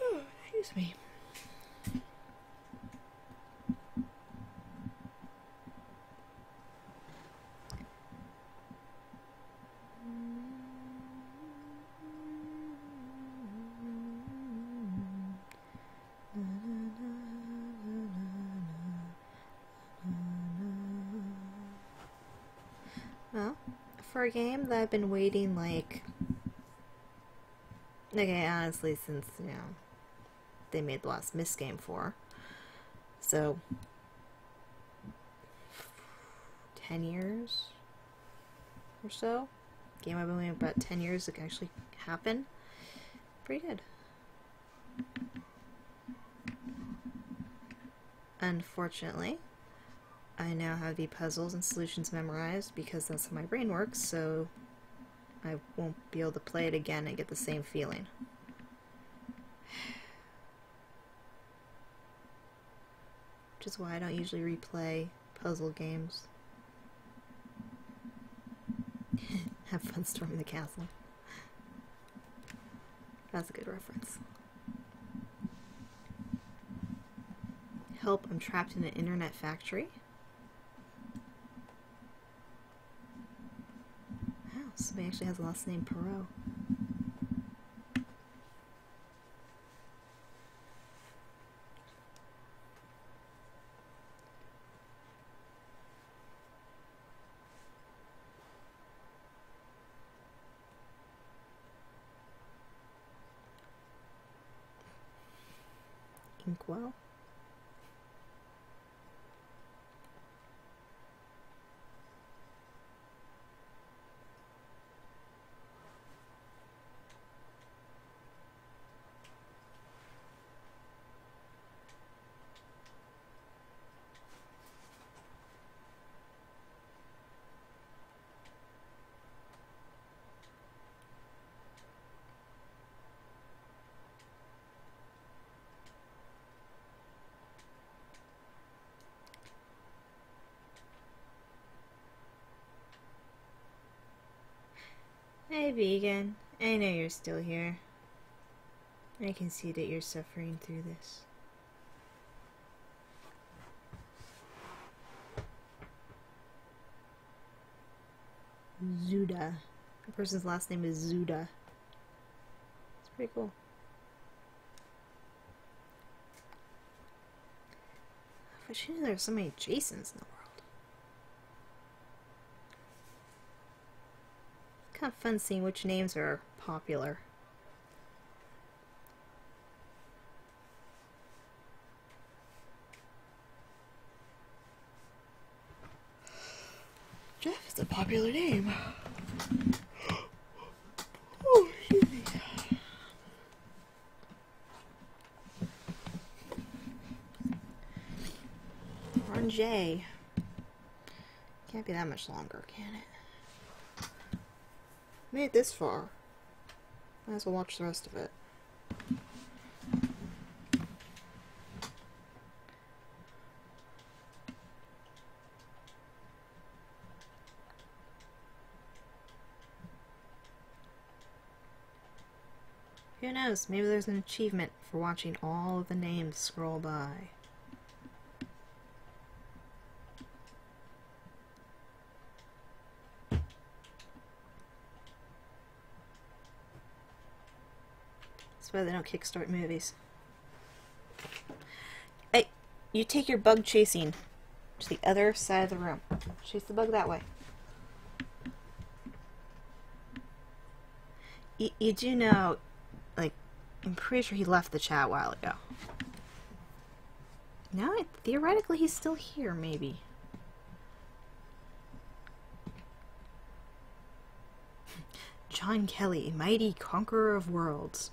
A: Oh, excuse me. Well, for a game that I've been waiting, like, okay, honestly, since, you know, they made the last Myst game for, so, 10 years or so? Game I've been waiting about 10 years to actually happen. Pretty good. Unfortunately, I now have the puzzles and solutions memorized because that's how my brain works, so I won't be able to play it again and get the same feeling. Which is why I don't usually replay puzzle games. Have fun storming the castle. That's a good reference. Help, I'm trapped in an internet factory. Wow, somebody actually has a last name Perot. Inkwell. Hey, Vegan. I know you're still here. I can see that you're suffering through this. Zuda. The person's last name is Zuda. It's pretty cool. I wish you knew there were so many Jasons in the world. It's kind of fun seeing which names are popular. Jeff is a popular name. Oh, excuse me. Run J. Can't be that much longer, can it? Made it this far. Might as well watch the rest of it. Who knows? Maybe there's an achievement for watching all of the names scroll by. That's why they don't kickstart movies. Hey, you take your bug chasing to the other side of the room. Chase the bug that way. You do know, like, I'm pretty sure he left the chat a while ago. Now, theoretically, he's still here, maybe. John Kelly, mighty conqueror of worlds.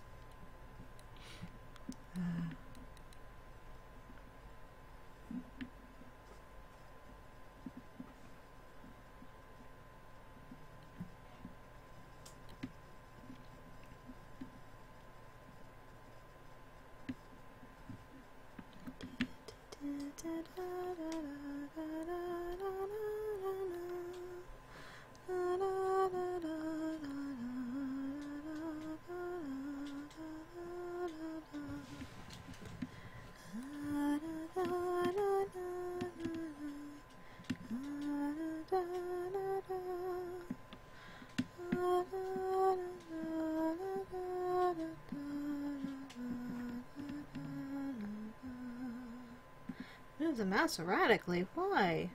A: Move the mouse erratically. Why?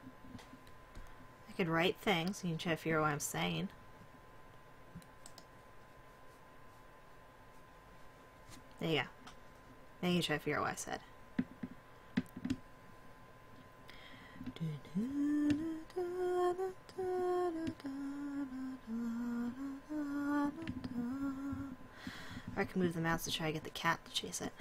A: I could write things. You can try to figure out what I'm saying. There you go. Now you try to figure out what I said. Or I can move the mouse to try to get the cat to chase it.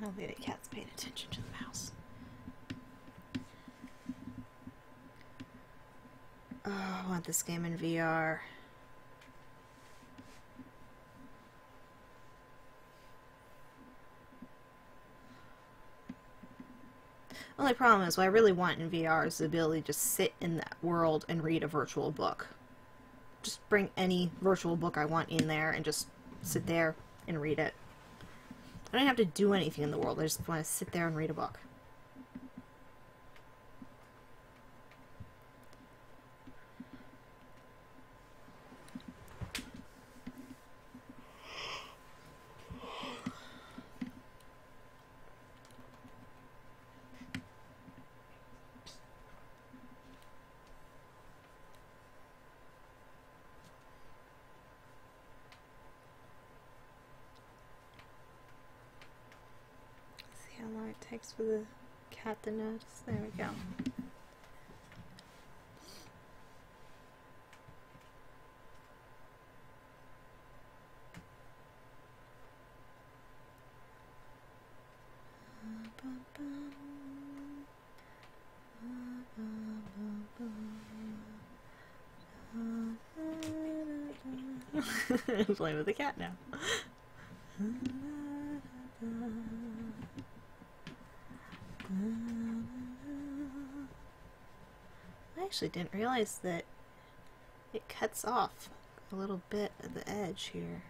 A: Hopefully the cat's paying attention to the mouse. Oh, I want this game in VR. Only problem is what I really want in VR is the ability to just sit in that world and read a virtual book. Just bring any virtual book I want in there and just sit there and read it. I don't have to do anything in the world, I just want to sit there and read a book. takes for the cat to notice. There we go. I'm playing with the cat now. I actually didn't realize that it cuts off a little bit at the edge here.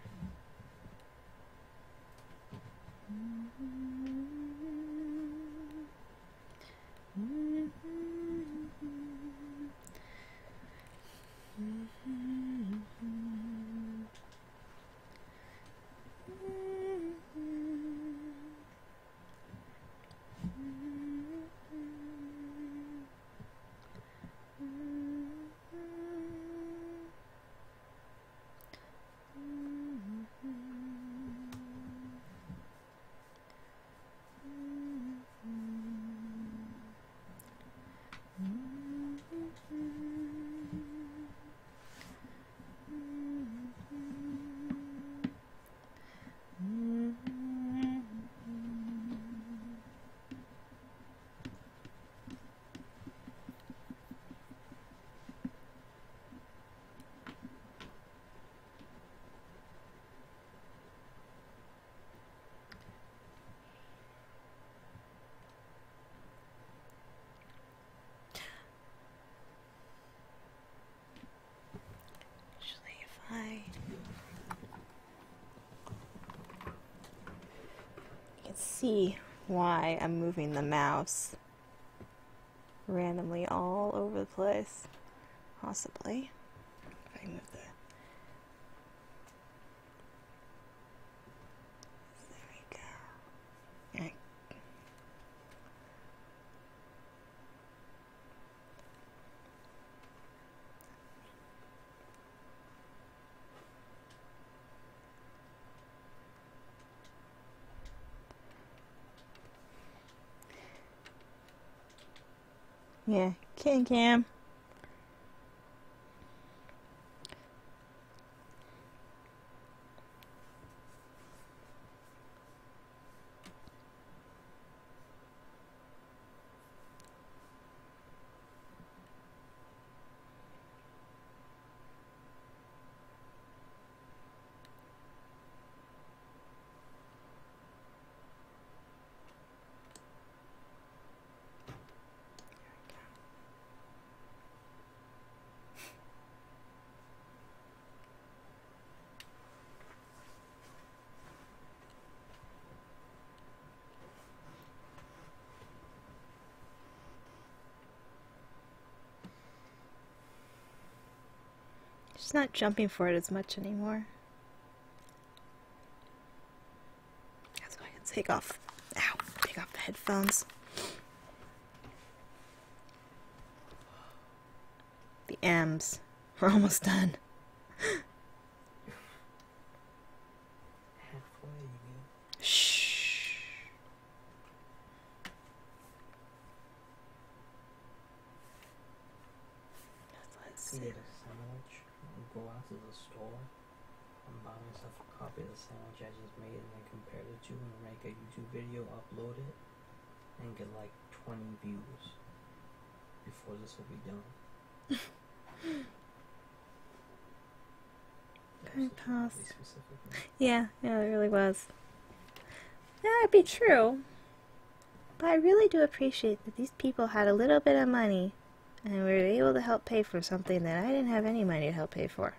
A: See why I'm moving the mouse randomly all over the place. Possibly. If I move the... There we go. Okay. Yeah, King Cam. She's not jumping for it as much anymore. That's why I can take off the headphones. The M's. We're almost done.
E: Halfway, you mean?
A: Shh. Let's see.
E: Get a sandwich. Go out to the store and buy myself a copy of the sandwich I just made and then compare the two and make a YouTube video, upload it, and get like 20 views before this will be done.
A: Very fast. Yeah, it really was. That'd be true. But I really do appreciate that these people had a little bit of money and we were able to help pay for something that I didn't have any money to help pay for.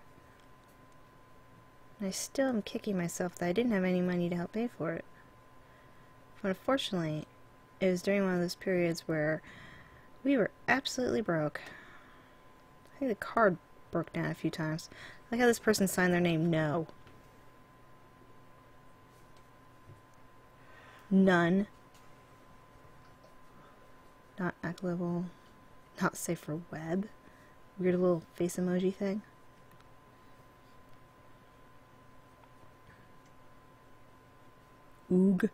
A: And I still am kicking myself that I didn't have any money to help pay for it. But unfortunately, it was during one of those periods where we were absolutely broke. I think the card broke down a few times. I like how this person signed their name No. None. Not applicable. Not safe for web. Weird little face emoji thing. Oog.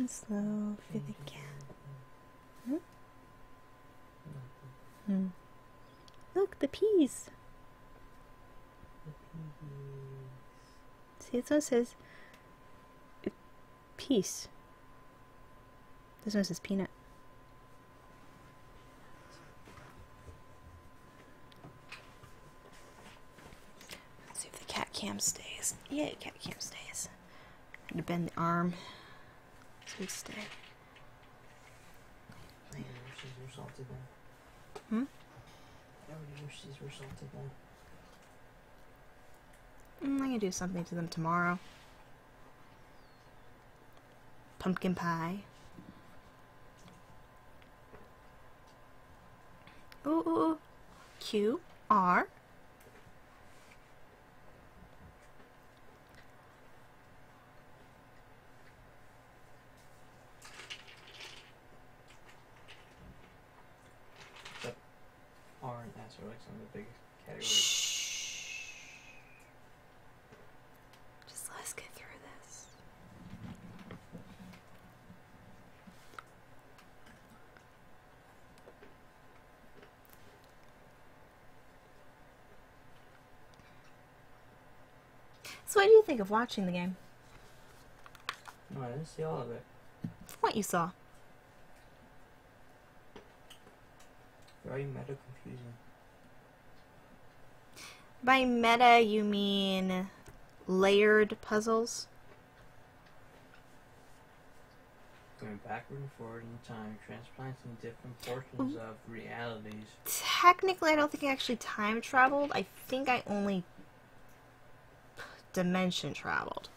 A: and slow for the cat. Look, the peas. See, this one says peace. This one says peanut. Let's see if the cat cam stays. Yeah, cat cam stays. I had to bend the arm so it'd stay.
E: I wish these were salted then. I already wish these were salted then.
A: I'm gonna do something to them tomorrow. Pumpkin pie. Ooh. QR.
E: But R and S are like some of the biggest categories.
A: Shh. Just let's get through this. So what do you think of watching the game?
E: No, I didn't see all of it.
A: What you saw?
E: Very meta confusing.
A: By meta, you mean layered puzzles?
E: Going backward and forward in time, transplanting different portions of realities.
A: Technically, I don't think I actually time traveled. I think I only dimension traveled.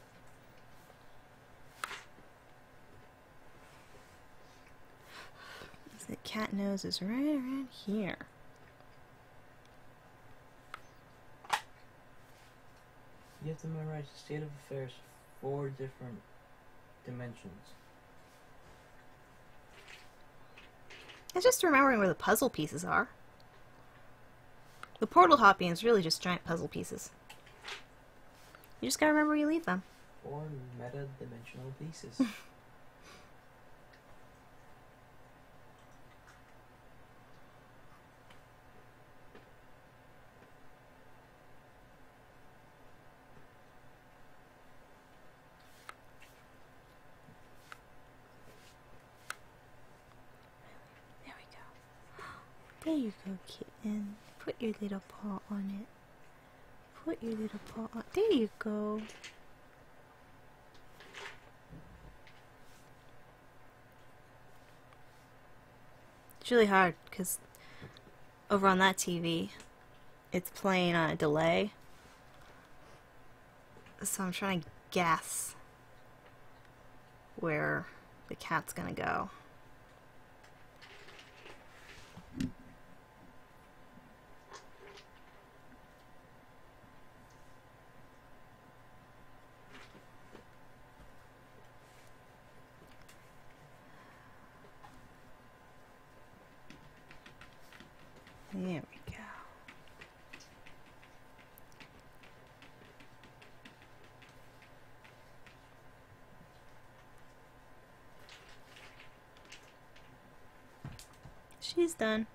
A: The cat nose is right around here.
E: You have to memorize the state of affairs for 4 different dimensions.
A: It's just remembering where the puzzle pieces are. The portal hopping is really just giant puzzle pieces. You just gotta remember where you leave them.
E: 4 meta-dimensional pieces.
A: There we go. There you go, kitten. Put your little paw on it. Put your little paw on. There you go. It's really hard because over on that TV, it's playing on a delay. So I'm trying to guess where the cat's gonna go. There we go. She's done.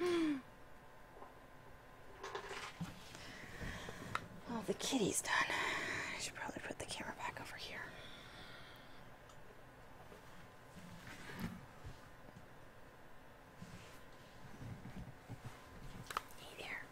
A: Oh, the kitty's done. I should probably put the camera back over here. Hey there.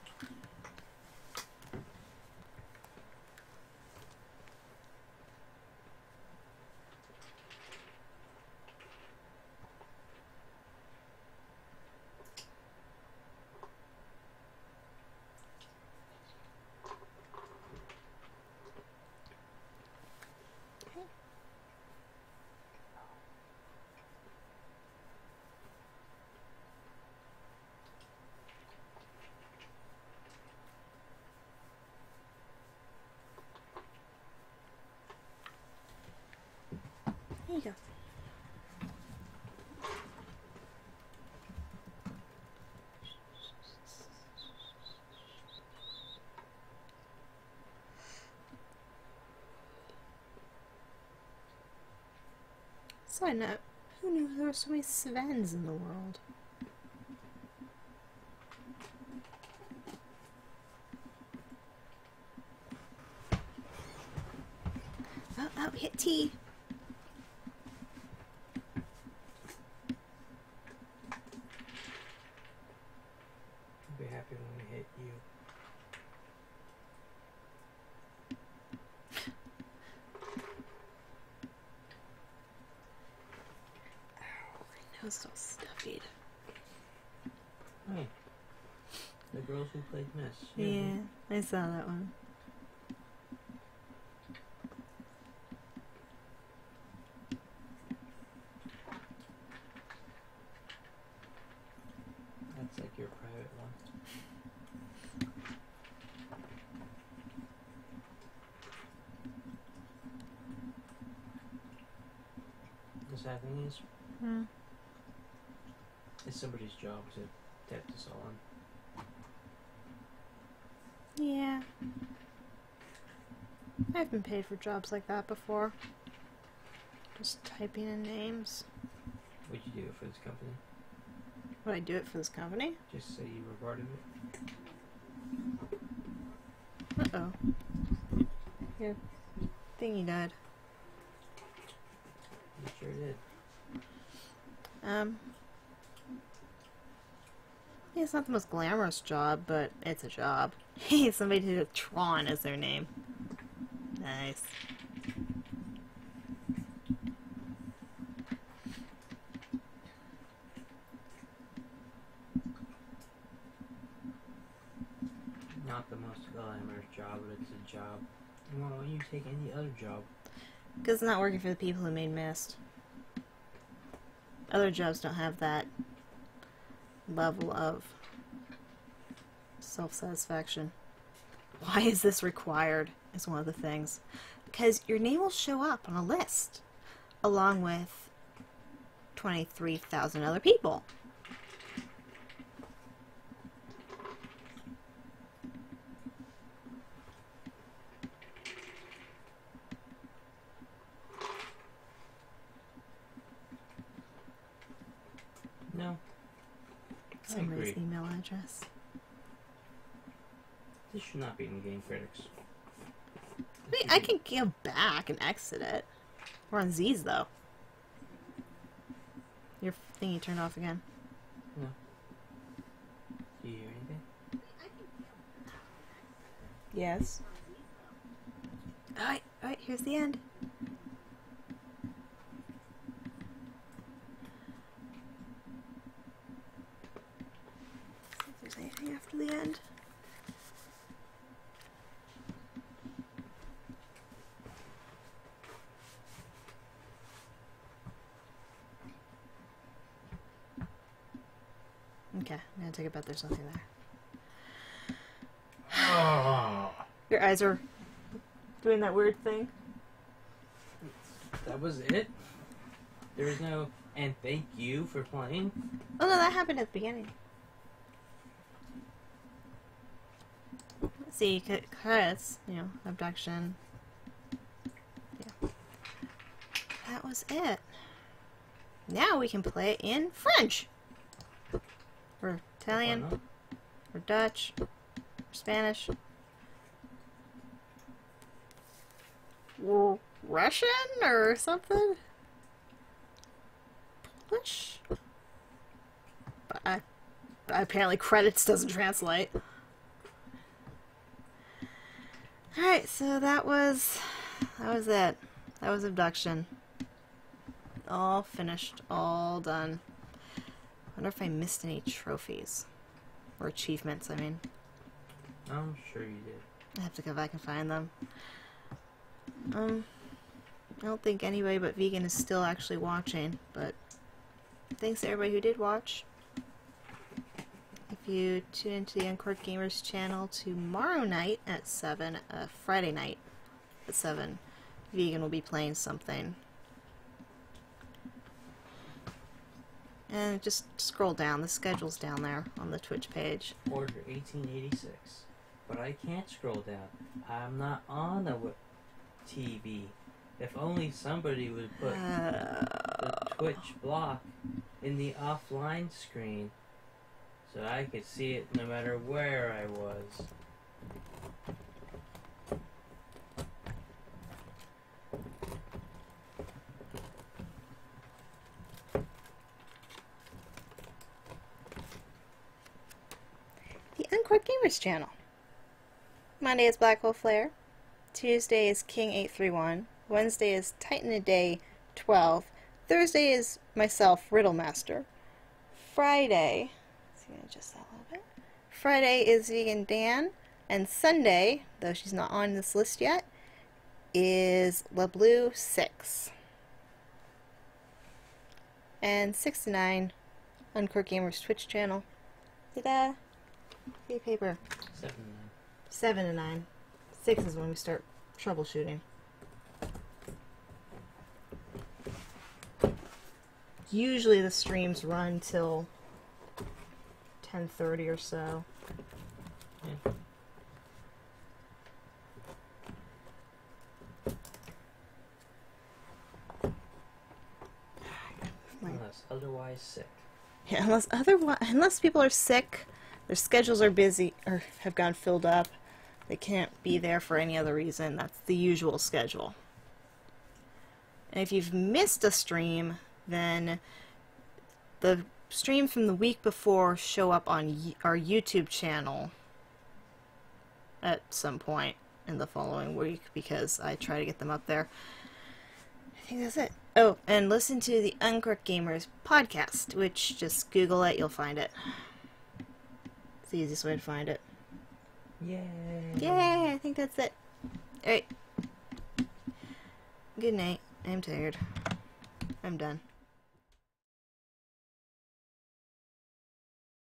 A: Side note, who knew there were so many Svens in the world? Oh, hit T.
E: I'll be happy when we hit you.
A: My nose is all stuffied.
E: Hey, the girls who played Miss.
A: Yeah, I saw that one.
E: That's like your private one. The sad thing is, it's somebody's job to tap this all on.
A: Yeah. I've been paid for jobs like that before. Just typing in names.
E: Would you do it for this company?
A: Would I do it for this company?
E: Just say you were part of it?
A: Uh-oh. Your thingy died.
E: You sure did.
A: Yeah, it's not the most glamorous job, but it's a job. Hey, somebody did Tron as their name. Nice.
E: Not the most glamorous job, but it's a job. Why don't you take any other job?
A: Because it's not working for the people who made Mist. Other jobs don't have that level of self-satisfaction. Why is this required is one of the things. Because your name will show up on a list along with 23,000 other people.
E: No.
A: Somebody's
E: agree.
A: email address.
E: This should not be in Game Critics.
A: Wait, I can go back and exit it. We're on Z's though. Your thingy turned off again.
E: No. Do you hear anything?
A: Yes. Alright, here's the end. See if there's anything after the end. Okay, I'm gonna take a bet there's something there.
E: Oh,
A: Your eyes are doing that weird thing.
E: that was it? There was no, and thank you for playing?
A: Oh no, that happened at the beginning. Let's see, credits, you know, abduction. Yeah. That was it. Now we can play it in French. Or Italian.
E: Why not?
A: Or Dutch. Or Spanish. Or Russian or something? Polish? But apparently credits doesn't translate. Alright, so that was it. That was Abduction. All finished, all done. I wonder if I missed any trophies. Or achievements, I mean.
E: I'm sure you did.
A: I have to go back and find them. I don't think anybody but Vegan is still actually watching, but thanks to everybody who did watch. If you tune into the Uncorked Gamers channel tomorrow night at 7, Friday night at 7, Vegan will be playing something. And just scroll down, the schedule's down there on the Twitch page.
E: Order 1886. But I can't scroll down. I'm not on the TV. If only somebody would put the Twitch block in the offline screen so I could see it no matter where I was.
A: The Uncorked Gamers channel. Monday is BlackhOleFlare. Tuesday is King831. Wednesday is Titan a Day 12. Thursday is myself, Rydlmstr. Friday, let's see, adjust that a little bit. Friday is Vegandan, and Sunday, though she's not on this list yet, is LaBlue6. And 6 to 9, Uncorked Gamers Twitch channel. Ta-da! See paper.
E: 7 to 9.
A: 7 to 9. 6 is when we start troubleshooting. Usually the streams run till 10:30 or so.
E: Yeah. Unless otherwise sick.
A: Yeah, unless people are sick, their schedules are busy or have gone filled up, they can't be there for any other reason. That's the usual schedule. And if you've missed a stream, then the streams from the week before show up on our YouTube channel at some point in the following week because I try to get them up there. I think that's it. Oh, and listen to the Uncorked Gamers podcast, which just Google it, you'll find it. It's the easiest way to find it.
E: Yay!
A: Yay! I think that's it. Alright. Good night. I'm tired. I'm done.